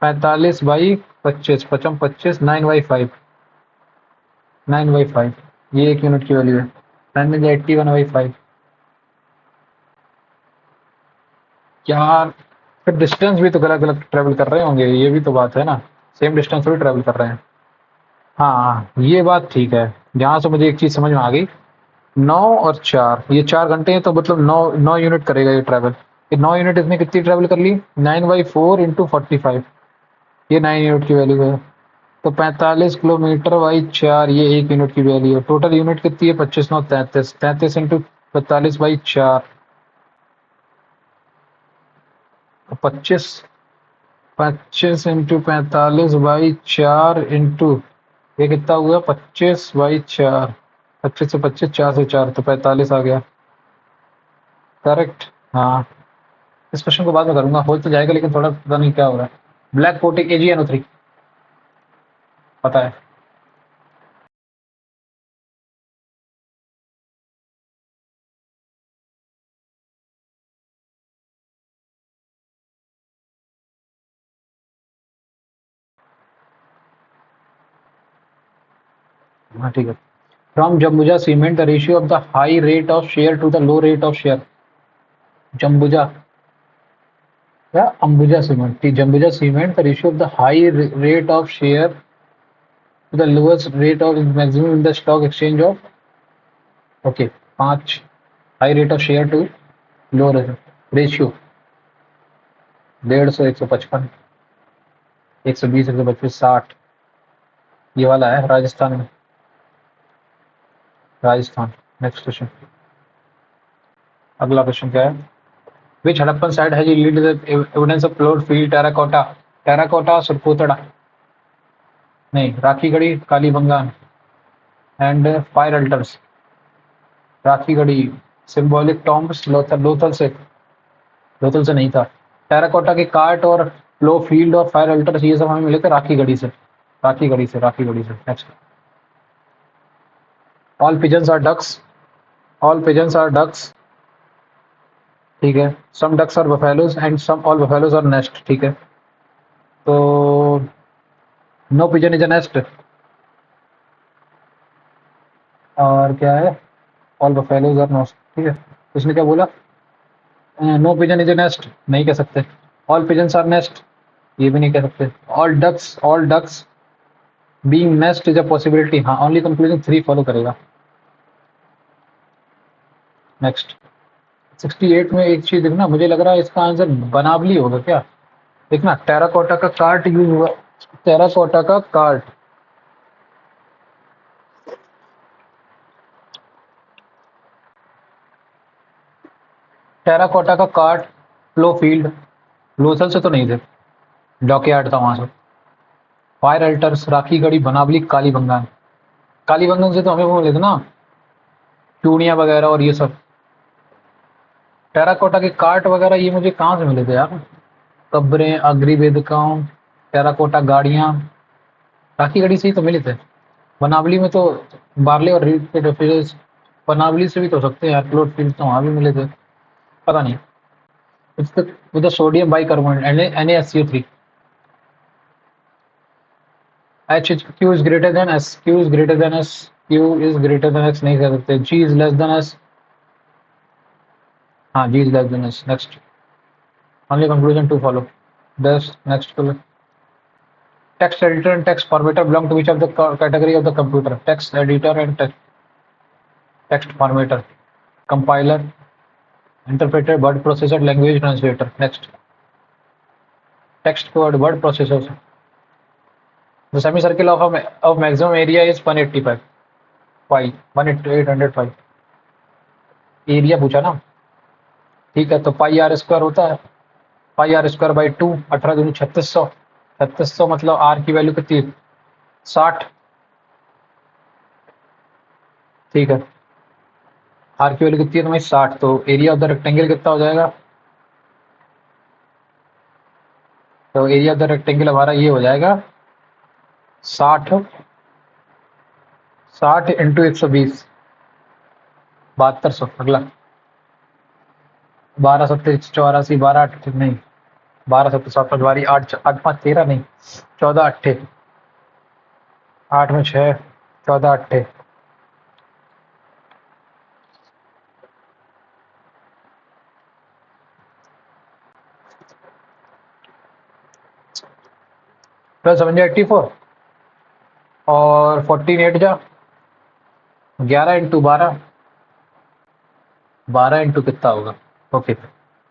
45/25 पचम 25 9/5 9/5। ये 1 यूनिट की वैल्यू है। 9 × 80 1/5। यार फिर डिस्टेंस भी तो गलत गलत ट्रेवल कर रहे होंगे, ये भी तो बात है ना। सेम डिस्टेंस थोड़ी ट्रेवल कर रहे हैं। हाँ ये बात ठीक है। जहाँ से मुझे एक चीज समझ में आ गई, 9 और 4, ये 4 घंटे हैं, तो मतलब 9 यूनिट करेगा ये ट्रैवल। ये 9 यूनिट इसने कितनी ट्रैवल कर ली? 9/4 × 45। ये 9 यूनिट की वैल्यू है। तो 45 किलोमीटर/4 ये 1 यूनिट की वैल्यू है। टोटल यूनिट कितनी है? 25 9 33 33 इंटू 45/4 25 25 इंटू 45/4 इंटू ये कितना हुआ? 25/4। 25 से 25 4 से 4 तो 45 आ गया। करेक्ट। हाँ इस क्वेश्चन को बाद में करूंगा, हो तो जाएगा लेकिन थोड़ा पता नहीं क्या हो रहा है। ब्लैक कोट एक AGNO3 पता है। हाँ ठीक है। From Jambuja cement the ratio of the high rate of share to the low rate of share. Jambuja या अंबुजा सीमेंट, ठीक। Jambuja cement the ratio of the high rate of share to the lowest rate of maximum in the stock exchange of. Okay 5। High rate of share to low ratio 150 155 120 125 60। ये वाला है राजस्थान में। Rajasthan. Next question. अगला question क्या है? Which Harappan site है lead evidence of plot field terracotta. Terracotta Surkotada नहीं, Rakhi Garhi Kalibangan and fire altars. Rakhi Garhi symbolic tombs Lothal से नहीं था। टेराकोटा के कार्ट और प्लो फील्ड और फायर अल्टर्स ये सब हमें मिले थे राखी गढ़ी से। राखी गढ़ी से। Next. All pigeons are ducks. All pigeons are ducks. ठीक है। Some ducks are buffaloes and some all buffaloes are nest. ठीक है। तो no pigeon is a nest. और क्या है? All buffaloes are nest. ठीक है। उसने क्या बोला? No pigeon is a nest नहीं कह सकते। ऑल पिजन्स आर नेस्ट ये भी नहीं कह सकते। All ducks being nest is a possibility. हाँ ओनली कंक्लूजन 3 फॉलो करेगा। नेक्स्ट। 68 में एक चीज देखना, मुझे लग रहा है इसका आंसर बनावली होगा क्या। देखना टेराकोटा का कार्ट यूज हुआ। टेराकोटा का कार्ट। टेराकोटा का कार्ट फ्लो फील्ड लोथल से तो नहीं थे, डॉकयार्ड था वहां से। फायर अल्टर्स राखी गढ़ी बनावली कालीबंगान। कालीबंगन से तो हमें वो मिले थे ना, चूड़ियां वगैरह और ये सब। टेराकोटा के कार्ट वगैरह ये मुझे कहाँ से मिले थे यार? कब्रें अग्रिवेदिकाओं टेराकोटा गाड़ियां राखी गढ़ी से ही तो मिले थे। बनावली में तो बार्ले और रीड के रेफ्रिजरेटर्स बनावली से भी तो हो सकते हैं यार। प्लॉट फील्ड तो वहां भी मिले थे। पता नहीं। It's the with the sodium bicarbonate NaSCO3. H is Q is greater than S. Q is greater than S. Q is greater than X नहीं कह सकते. G is less than S. हाँ, G is less than S. Next. Only conclusion to follow. This next. Text editor and text formatter belong to which of the category of the computer? Text editor and text formatter. Compiler, interpreter, word processor, language translator. Next. Text code, word processors. The semicircle of maximum area is 185 pi 805. Area पूछा ना, ठीक है, तो पाई are square होता है, पाई are square by 2, 18 दूनी 3600, 3600 मतलब are की वैल्यू कितनी है 60, ठीक है, आर की वैल्यू कितनी है तुम्हारी 60, तो एरिया ऑफ द रेक्टेंगल कितना हो जाएगा, तो एरिया ऑफ द रेक्टेंगल हमारा ये हो जाएगा 60 इंटू 120, 7200। अगला 12 सत्तर 84, 12 8 नहीं, 12 सत्तर 7 5 8 8 5 13 नहीं, 14 8 8 में 6, 14 8 प्लस 7 84 और 14 8 जा 11 इंटू 12, 12 इंटू कितना होगा, ओके,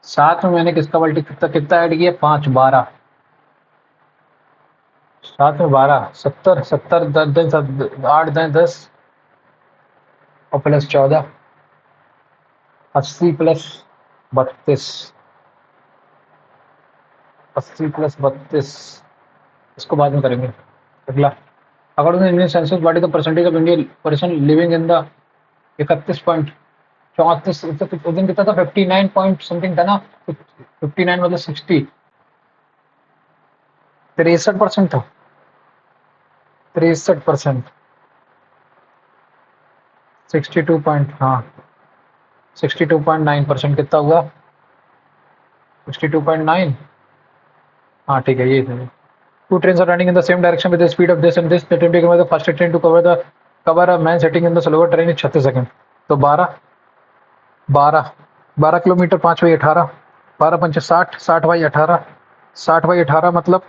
साथ में मैंने किसका मल्टी कितना ऐड किया 5 12, साथ में 12 70 70 10 8 10 और प्लस 14 80 प्लस 32, 80 प्लस 32, इसको बाद में करेंगे। अगला, according to Indian census what is the percentage of Indian person living in the 31.34, उस दिन कितना था 59 पॉइंट समथिंग था ना, 59 मतलब 60, 63% था, 63%, 62 पॉइंट, हाँ 62.9% कितना हुआ 62.9, हाँ ठीक है, ये two trains are running in the same direction with the speed of this and this, the time taken by the faster train to cover a man sitting in the slower train is 36 second, तो 12 kilometre 5 by 18, 12 पंचे 60, 60 by 18, 60 by 18 मतलब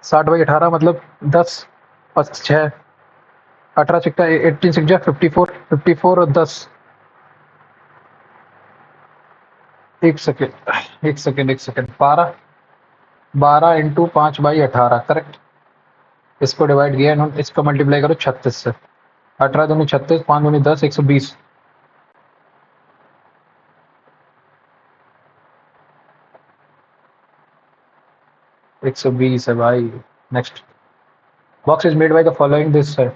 60 by 18 मतलब 10 6 18 सिक्का 18 6 54, 54 और 10, एक second 12 into 5 by 18 correct, इसको divide किया इन्होंने, इसको मल्टीप्लाई करो 36 से, 18 दूनी 36, 5 दूनी 10, 120, है भाई। Next, box is made by the following this है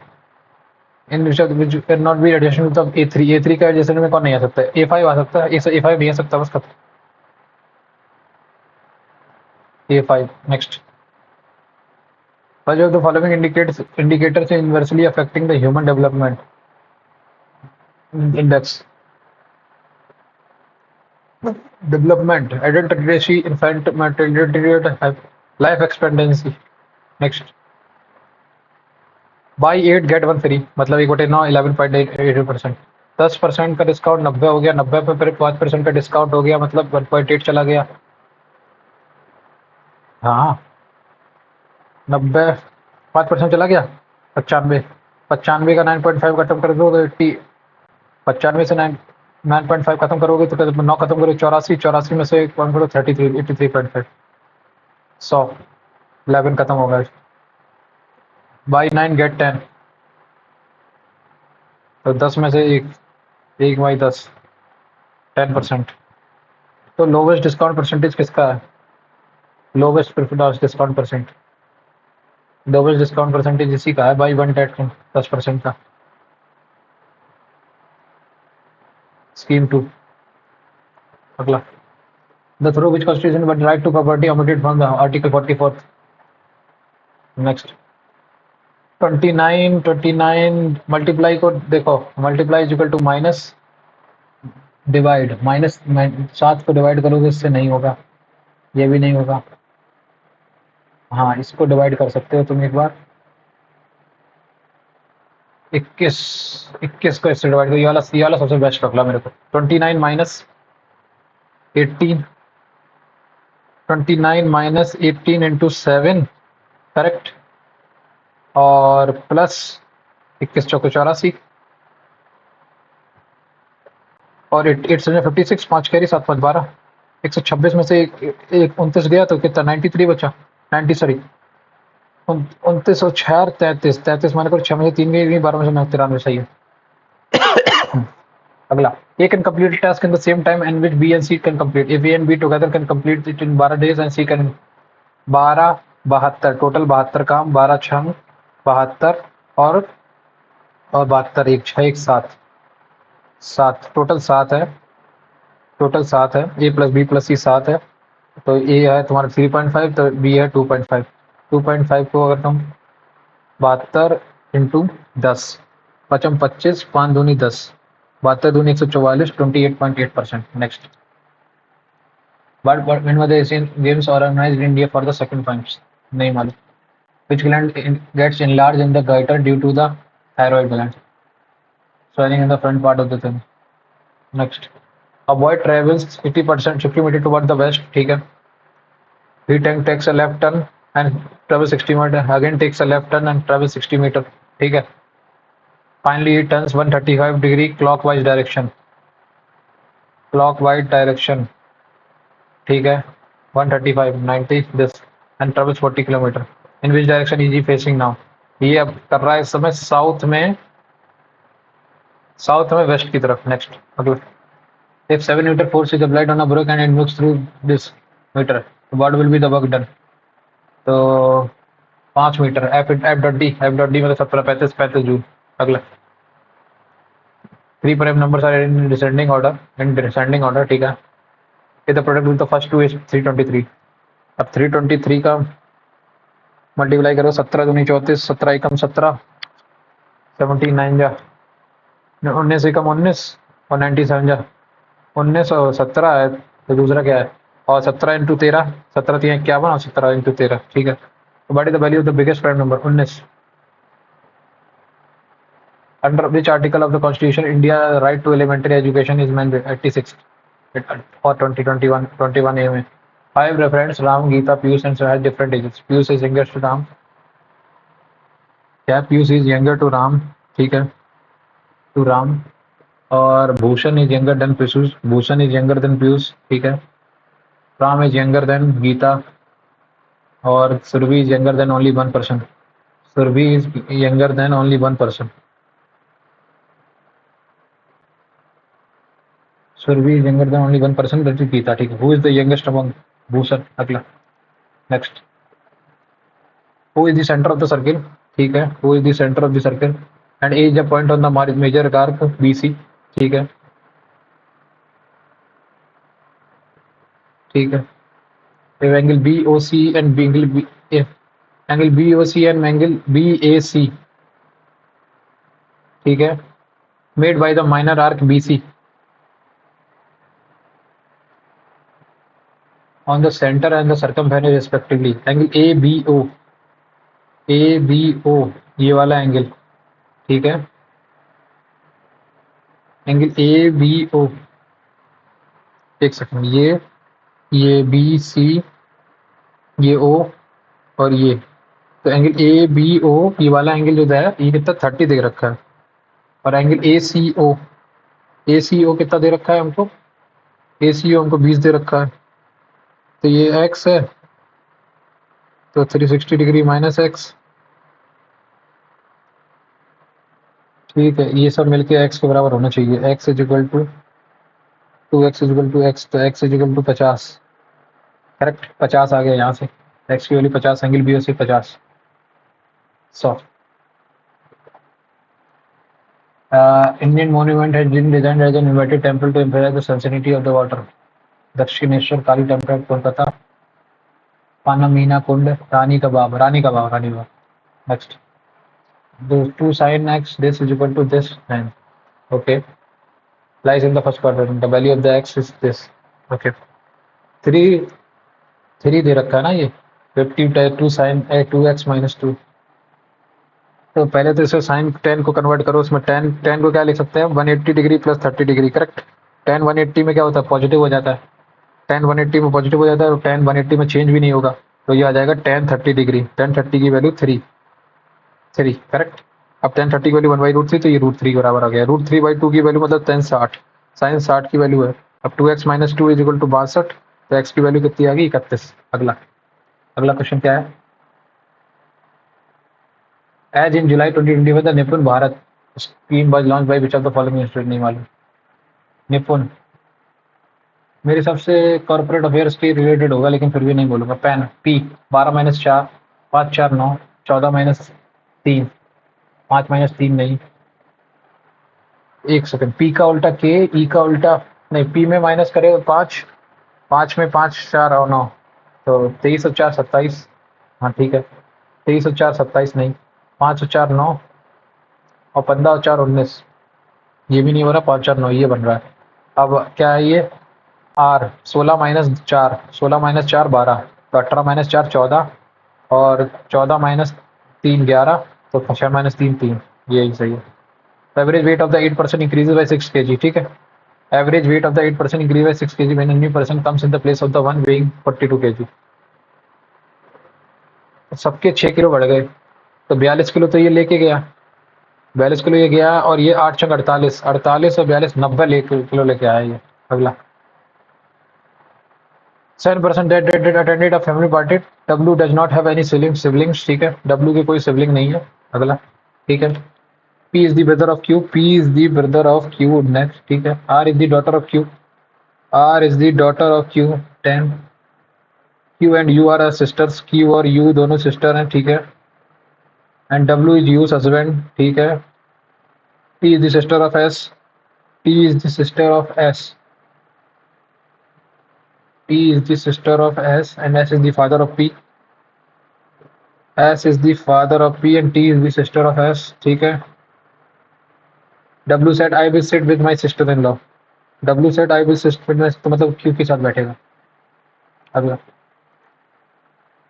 in which can not be addition with A3 का एडिशन में कौन नहीं आ सकता, A5 आ सकता है, A5 नहीं आ सकता बस खत्म, A5। Next, which of the following indicators inversely affecting the human development index? Development, adult literacy, infant mortality rate, life expectancy. Next, buy 8 get 1 free, मतलब 1/9 11.8%, 10% का डिस्काउंट 90 हो गया, 90 पे फिर 5% का डिस्काउंट हो गया, मतलब 1.8 चला गया, हाँ 90 5% चला गया, 95 का 9.5 खत्म कर दो तो 80, 95 से 9.5 खत्म करोगे तो 9 खत्म करो 84 में से 1 करो 33 83.5, 100 11 खत्म होगा, बाई 9 गेट 10, तो 10 में से 1 बाई 10 10%, तो लोवेस्ट डिस्काउंट परसेंटेज किसका है, lowest preferred discount percent, lowest discount percentage इसी का है बाई 10% का, स्कीम 2। अगला, the through which constitution but right to property omitted from the article 44। Next, 29 multiply को देखो, multiply is equal to minus divide minus 7 को डिवाइड करोगे इससे नहीं होगा, ये भी नहीं होगा। हाँ, इसको डिवाइड कर सकते हो तुम एक बार। 21 21 को इससे डिवाइड करो, ये वाला सबसे बेस्ट लगा मेरे को। 29 माइनस 18, 29 माइनस 18 इंटू 7, करेक्ट। और प्लस 21 चौको 84, और 856, 5 कैरी 7 5 12, 126 में से एक 29 गया तो कितना 93 बचा, 90 सॉरी 29 और 6 33, 33 माने पर 6 में से 3 गई, 12 में से 9 93 सही है। अगला, A can complete a task in the same time and which B and C can complete. If A and B together can complete it in 12 days and C can 12 72 total 72 काम, 12 छंग 72 और 72 एक 6 एक 7 7 टोटल 7 है, total 7 है। A plus B plus C 7 है, तो A है तुम्हारा 3.5 तो B है 2.5। 2.5 को अगर तुम 72 इंटू 10 पचम 25 5 दूनी 10 72 दूनी 144 28.8%। Next, when were the Asian Games organized in India for the second time? नहीं मालूम। Which gland gets enlarged in the goiter due to the thyroid gland? Swelling in the front part of the thing. Next, a boy travels 80% 50 meter toward the west. ठीक है। He takes a left turn and travels 60 meter. Again takes a left turn and travels 60 meter. ठीक है। Finally, he turns 135 degree clockwise direction. Clockwise direction. ठीक है। 135 90 this and travels 40 kilometre. In which direction is he facing now? ये अब कर रहा है इस समय साउथ में वेस्ट की तरफ। नेक्स्ट, अगला, if 7 meter force is applied on a brick and it moves through this meter, what will be the work done? तो 5 मीटर। F.D मतलब 17 35 35 जूल। अगला, 3 prime numbers are in descending order ठीक है। The product with the first two is 323। अब 323 का multiply करो, 17 दूनी 34, 17 एकम 17, 79 जा 19 एकम 19 और 97 जा 19 और 17 है, तो दूसरा क्या है, और 17 इंटू 13, 17 3 51 और 17 इंटू 13। ठीक है। तो what is the value of the biggest prime number? 19। Under which article of the constitution India right to elementary education is mandatory? 86 और 2021 ए में। 5 reference Ram, Geeta, Piyush and has different ages. Piyush is younger to Ram, क्या Piyush is younger to Ram, ठीक है, to Ram. और Bhushan is younger than Piyush, Bhushan is younger than Piyush, ठीक है। Ram is younger than Geeta, और Surabhi is younger than only 1%। Surabhi is younger than only 1%। Surabhi is younger than only 1%, that is Geeta, ठीक है। Who is the youngest among? Bhushan. अगला, next, who is the centre of the circle, ठीक है। Who is the centre of the circle and A is the point on the major arc BC, ठीक है, ठीक है। Angle B O C and angle B O C and angle B A C, ठीक है, made by the minor arc B C on the centre and the circumference respectively. Angle A B O ये वाला angle, ठीक है। Angle A B ओ, एक second, ये B C, ये ओ और ये, तो एंगल ए बी ओ ये वाला एंगल जो है ये कितना 30 दे रखा है। और एंगल ए सी ओ कितना दे रखा है हमको? ए सी ओ हमको 20 दे रखा है, तो ये एक्स है, तो 360 डिग्री माइनस एक्स, ठीक है। ये सब मिलके एक्स के बराबर होना चाहिए। X is equal to 2x is equal to X, तो X is equal to 50, correct. 50 आ गया यहाँ से, एक्स की value 50, angle B O C 50। So Indian monument has been designed as an inverted temple to emphasize the salinity of the water. Dakshineswar Kali temple Kolkata. Panna Meena Kund, Rani का Vav. Next, the 2 sin x this is equal to this and okay, lies in the first quadrant. The value of the x is this. Okay. 3 दे रखा है ना ये 52 sin 2x-2। तो पहले तो इसे sin 10 को कन्वर्ट करो, उसमें 10 को क्या लिख सकते हैं 180 डिग्री प्लस 30 डिग्री, करेक्ट। 10 180 में क्या होता है पॉजिटिव हो जाता है, 10 180 में पॉजिटिव हो जाता है और 10 180 में चेंज भी नहीं होगा, तो ये आ जाएगा 10 30 डिग्री। 10 30 की वैल्यू 3 करेक्ट। अब 10 30 की वैल्यू 1/√3, तो ये √3 के बराबर आ गया। √3/2 की वैल्यू मतलब 10 60, साइन 60 की वैल्यू है। अब 2x-2 इज इक्वल टू 62, तो x की वैल्यू कितनी आ गई 31। अगला अगला क्वेश्चन क्या है। एज इन जुलाई 2021 द निपुण Bharat scheme was launch by which of the following institute, नहीं मालूम। निपुण मेरे हिसाब से कॉर्पोरेट अफेयर्स के रिलेटेड होगा, लेकिन फिर भी नहीं बोलूंगा। पेन पी 12-4 5 4 9 14-3 5-3 नहीं, एक सेकंड। पी का उल्टा के, ई का उल्टा नहीं, पी में माइनस करे 5, 5 में 5 4 और 9, तो 23 और 4 27। हाँ ठीक है, 23 और 4 27 नहीं, 5 और 4 9 और 15 और 4 19, ये भी नहीं हो रहा। 5 4 9 ये बन रहा है। अब क्या है ये आर 16-4, 16-4 12, तो 18-4 14 और 14-3 11, तो 6-3 3, यही सही है। Average weight of the 8% increases by 6 kg, ठीक है। Average weight of the 8% increase by 6 kg when a new person comes in the place of the one weighing 42 kg। सबके 6 किलो बढ़ गए, तो 42 किलो तो ये लेके गया, 42 किलो ये गया, और ये 8 चंग 48, 48 और 42 90 किलो लेके आया ये। अगला 7% dead attended a family party. W does not have any siblings, ठीक है, डब्ल्यू की कोई सिबलिंग नहीं है। अगला ठीक है। P is the brother of Q, P is the brother of Q, next ठीक है। R is the daughter of Q, R is the daughter of Q 10। Q and U are sisters, Q और U दोनों sister हैं, ठीक है। And W is U's husband, ठीक है। T is the sister of S, T is the sister of S, T is the sister of S and S is the father of P, S is the father of P and T is the sister of S, ठीक है। W said I will sit with my sister in law, W said I will sit with my, तो मतलब Q के साथ बैठेगा। अगला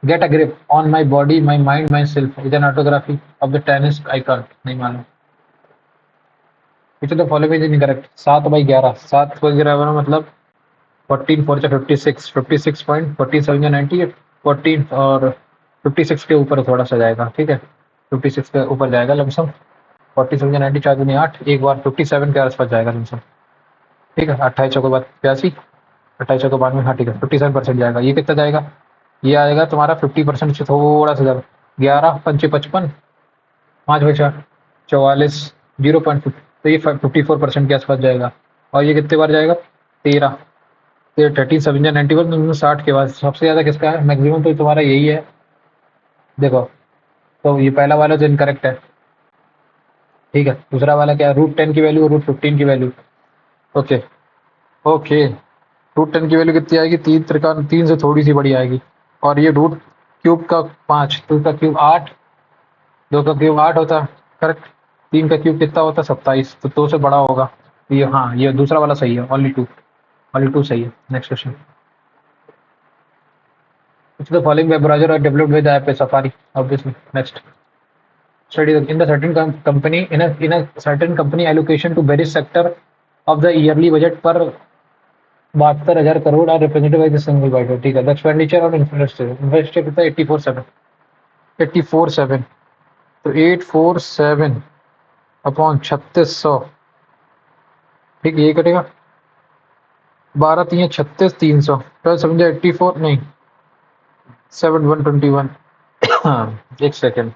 get a grip on my body my mind my self is an autography of the tennis icon, नहीं मालूम। विच of the following is incorrect. 7/11, 7/11 मतलब 14 4 56, 56.47 या 90, 14 और 56 के ऊपर थोड़ा सा जाएगा, ठीक है। 56 के ऊपर जाएगा लमसम। 47 या 90, 4 दूनी 8, एक बार 57 के आसपास जाएगा लमसम, ठीक है। 28 चौको बाद 82, 28 चौको 92, हाँ ठीक है, 57% जाएगा। ये कितना जाएगा, ये आएगा तुम्हारा 50% से थोड़ा सा ज़्यादा। 11 पंचे 55, 5 बचा 44, 0.5, तो ये 54% के आसपास जाएगा। और ये कितने बार जाएगा 13, ये 13 7 91, 60 के बाद सबसे ज़्यादा किसका है मैक्सिमम, तो तुम्हारा यही है। देखो, तो ये पहला वाला जो इनकरेक्ट है, ठीक है। दूसरा वाला क्या है, √10 की वैल्यू और √15 की वैल्यू। ओके ओके, √10 की वैल्यू कितनी आएगी, 3 से थोड़ी सी बड़ी आएगी। और ये रूट क्यूब का 5, 2 का क्यूब 8, 2 का क्यूब 8 होता है, करेक्ट। 3 का क्यूब कितना होता है 27, तो 2 से बड़ा होगा। ये हाँ, ये दूसरा वाला सही है, ओनली 2 सही है। Next question. Which of the following web browser are developed with the app is Safari? Obviously. Next. Study in the certain company in a certain company allocation to various sector of the yearly budget पर 72,000 crore are represented by the single budget, ठीक है। The expenditure on infrastructure कितना 84/7 तो 847 upon 3600, ठीक, ये कटेगा 12 3 36 300, 12 84 नहीं 7 121। हाँ एक सेकेंड,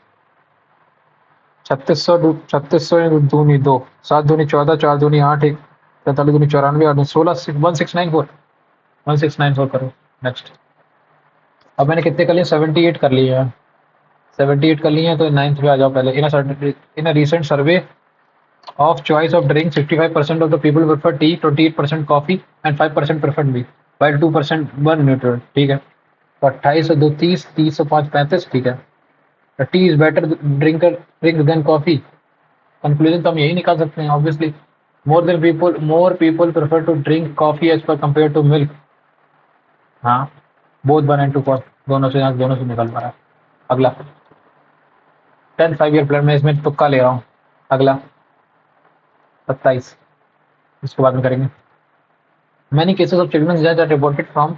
3600 दूनी 2, 7 दूनी 14, 4 दूनी 8, 1 45 दूनी 94, 8 16, 1694, 1694 करो। नेक्स्ट। अब मैंने कितने कर लिए 78 कर लिए हैं, 78 कर लिए हैं, तो 9th पे आ जाओ पहले। In a recent survey of choice of drink 65% of the people prefer tea, 28% coffee and 5% prefer B, while 2% were neutral, ठीक है। तो 28 और 2 30, 30 और 5 35, ठीक है। T is better drink than coffee, conclusion तो हम यही निकाल सकते हैं obviously. more people prefer to drink coffee as per compared to milk. हाँ, both 1 and 2 cause दोनों से निकल पा रहा है। अगला 10 5 ईयर प्लान में इसमें तुक्का ले रहा हूँ। अगला 27, इसके बाद में करेंगे। Many cases of children's death are reported from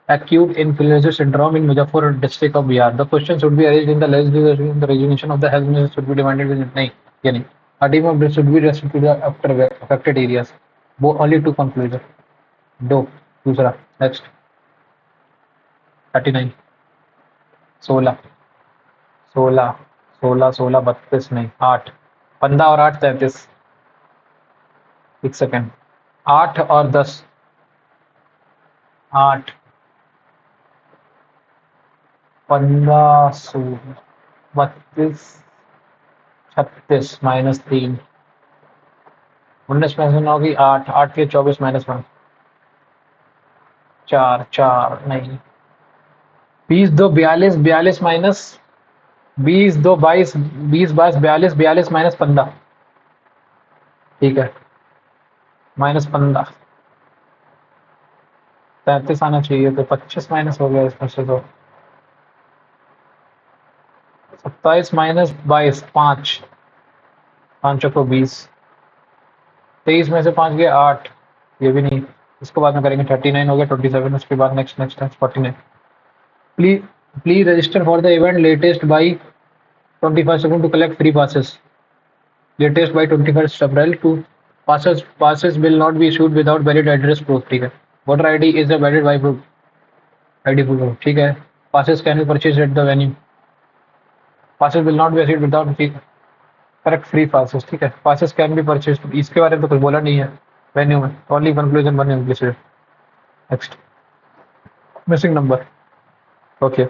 acute influenza syndrome in Muzaffarpur district of Bihar. The question should be raised in the legislation. The resignation of the health minister should be demanded with नहीं ये नहीं. A team of should be restricted to the after affected areas. वो only two conclusion. दो दूसरा next 39 16 16 16 16 32 नहीं 8 15 और 8 33 एक second 8 और 10 8 15 32 36 -3 19 में होगी 8 8 के 24 -1 4 4 नहीं 20 2 42 42 माइनस 20 2 22 20 22 42 42 -15 ठीक है -15 33 आना चाहिए तो 25 माइनस हो गया इसमें से तो 27 -22 5 5 चौको 20 23 में से 5 गया 8 ये भी नहीं इसके बाद में करेंगे 39 हो गया 27 उसके बाद next 49 please register for the event latest by 25 second to collect free passes latest by 21st April to passes will not be issued without valid address proof ठीक है voter ID is a valid by proof ID proof ठीक है passes can be purchased at the venue passes will not be issued without correct free passes ठीक है passes can be purchased इसके बारे में तो कुछ बोला नहीं है venue में only conclusion one implicit next missing number okay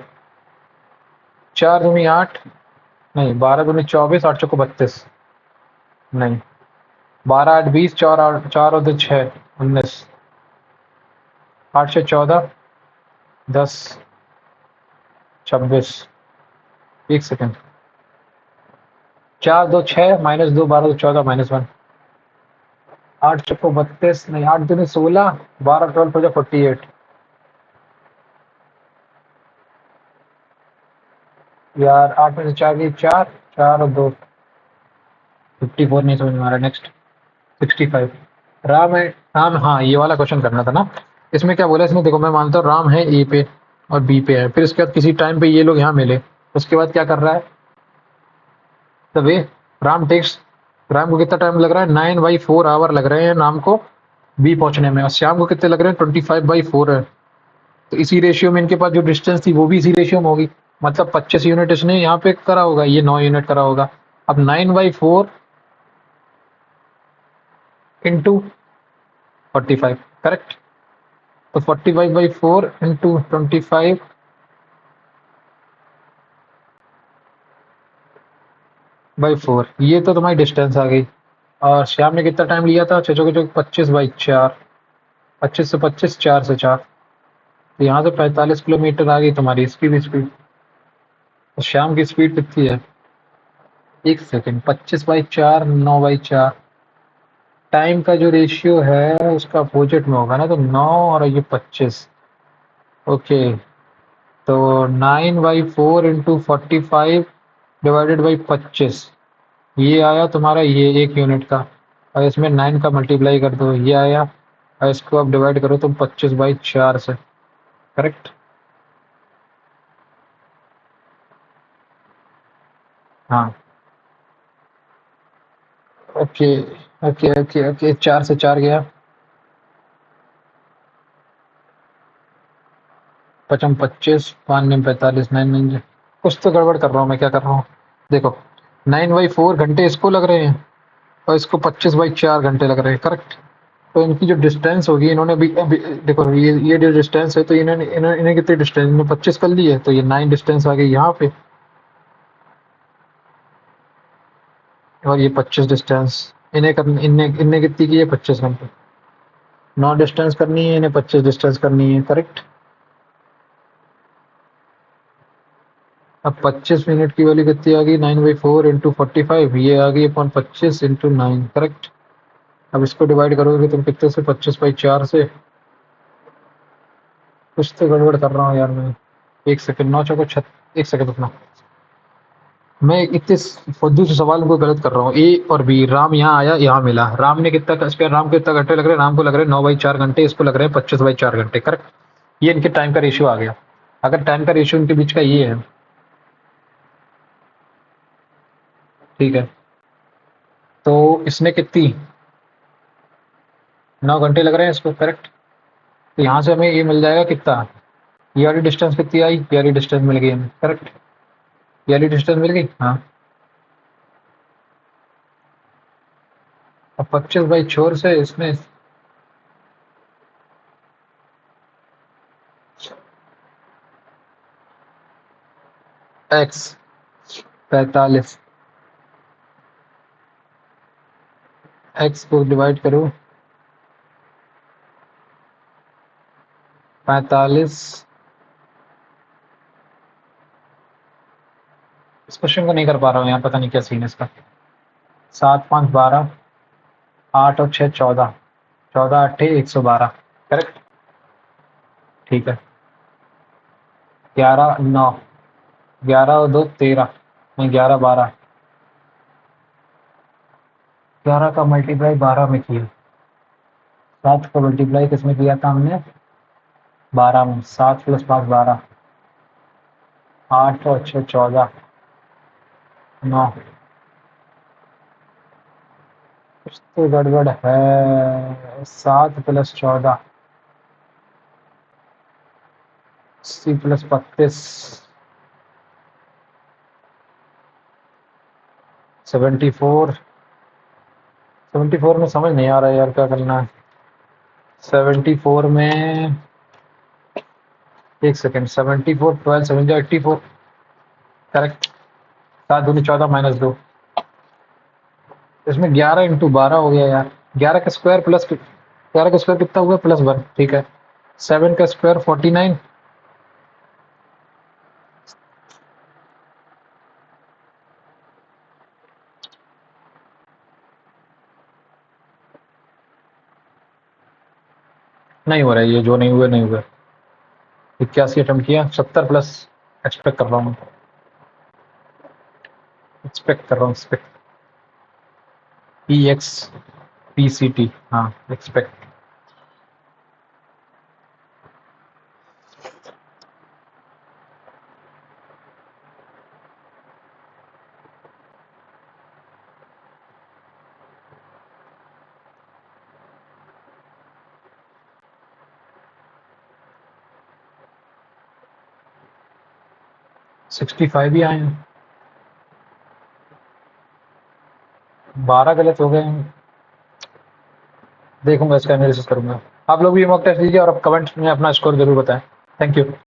4 दूनी 8 नहीं 12 दूनी 24 8 चौको 32 नहीं 12 8 20 4 और 2 6 19 8 से 14 10 26 एक सेकेंड 4 2 6 -2 12 14 -1 8 चौको 32 नहीं 8 दूनी 16 12 12 हो जाए 48 यार 8 में से 4 गई 4 4 और 2 54 नहीं समझ में आ रहा नेक्स्ट 65 राम है राम हाँ ये वाला क्वेश्चन करना था ना इसमें क्या बोला इसमें देखो मैं मानता हूँ राम है ए पे और बी पे है फिर उसके बाद किसी टाइम पे ये लोग यहाँ मिले उसके बाद क्या कर रहा है द वे राम को कितना टाइम लग रहा है 9/4 आवर लग रहे हैं राम को बी पहुंचने में और श्याम को कितने लग रहे हैं 25/4 है तो इसी रेशियो में इनके पास जो डिस्टेंस थी वो भी इसी रेशियो में होगी मतलब 25 यूनिट इसने यहाँ पे करा होगा ये 9 यूनिट करा होगा अब 9/4 इंटू 45 करेक्ट तो 45/4 इंटू 25/4 ये तो तुम्हारी डिस्टेंस आ गई और श्याम ने कितना टाइम लिया था 25/4 25 से 25 4 से 4 तो यहाँ से 45 किलोमीटर आ गई तुम्हारी इसकी भी स्पीड तो श्याम की स्पीड कितनी है एक सेकेंड 25/4 9/4 टाइम का जो रेशियो है उसका अपोजिट में होगा ना तो 9 और ये 25 ओके तो 9/4 इंटू 45 डिवाइडेड बाई 25 ये आया तुम्हारा ये 1 यूनिट का और इसमें 9 का मल्टीप्लाई कर दो ये आया और इसको अब डिवाइड करो तुम 25/4 से करेक्ट हाँ ओके ओके ओके ओके 4 से 4 गया 25 5 में 45 9 में कुछ तो गड़बड़ कर रहा हूँ मैं क्या कर रहा हूँ देखो 9/4 घंटे इसको लग रहे हैं और इसको 25/4 घंटे लग रहे हैं करेक्ट तो इनकी जो डिस्टेंस होगी इन्होंने अभी देखो ये जो डिस्टेंस है तो इन्हें कितनी डिस्टेंस इन्होंने 25 कर ली है तो ये 9 डिस्टेंस आ गई यहाँ पे और ये 25 डिस्टेंस इन्हें कितनी की है 25 घंटे 9 डिस्टेंस करनी है इन्हें 25 डिस्टेंस करनी है करेक्ट अब 25 मिनट की वैल्यू कितनी आ गई 9/4 इंटू 45 ये आ गई अपन 25 इंटू 9 करेक्ट अब इसको डिवाइड करोगे तुम कितने से, 25/4 से। कुछ तो गड़बड़ कर रहा हूँ यार मैं। एक सेकंड, 9 चौको 1 सेकंड रुकना। मैं इतने फद्दू से सवाल को गलत कर रहा हूँ। ए और बी, राम यहाँ आया, यहाँ मिला। राम ने कितना स्क्वायर, राम को कितना घंटे लग रहे हैं, राम को लग रहे हैं 9/4 घंटे, इसको लग रहे हैं 25/4 घंटे, करेक्ट। ये इनके टाइम का रेशियो आ गया। अगर टाइम का रेशियो इनके बीच का ये है, ठीक है, तो इसने कितनी 9 घंटे लग रहे हैं इसको, करेक्ट। तो यहाँ से हमें ये मिल जाएगा कितना, ये वाली डिस्टेंस कितनी आई, ये वाली डिस्टेंस मिल गई हमें, करेक्ट। ये वाली डिस्टेंस मिल गई, हाँ। अब 25/4 से इसमें एक्स 45, एक्स को डिवाइड करो 45। इस क्वेश्चन को नहीं कर पा रहा हूँ यार, पता नहीं क्या सीन है इसका। 7 5 12, 8 और 6 14, 14 8 112, करेक्ट। ठीक है। 11 9, 11 और 2 13, नहीं 11 12, 11 का मल्टीप्लाई 12 में किया, 7 का मल्टीप्लाई किसमें किया था हमने, 12 में। 7 + 5 12, 8 और 6 14, 9। कुछ तो गड़बड़ है। 7 + 14, 80 + 32, 74। 74 में समझ नहीं आ रहा है यार, क्या करना है 74 में। एक सेकेंड, 74 12 7 84, करेक्ट। 7 दूनी 14 -2, इसमें 11 × 12 हो गया यार। 11 का स्क्वायर प्लस 11 का स्क्वायर कितना हुआ, +1, ठीक है। 7 का स्क्वायर 49, नहीं हो रहा है ये, जो नहीं हुए नहीं हुए। 81 अटेम्प्ट किया, 70 प्लस एक्सपेक्ट कर रहा हूँ, एक्सपेक्ट कर रहा हूँ, एक्सपेक्ट, EXPCT, हाँ एक्सपेक्ट। 65 ही आए हैं, 12 गलत हो गए हैं। देखूंगा इसका एनालिसिस करूंगा। आप लोग भी मॉक टेस्ट लीजिए और अब कमेंट में अपना स्कोर जरूर बताएं। Thank you.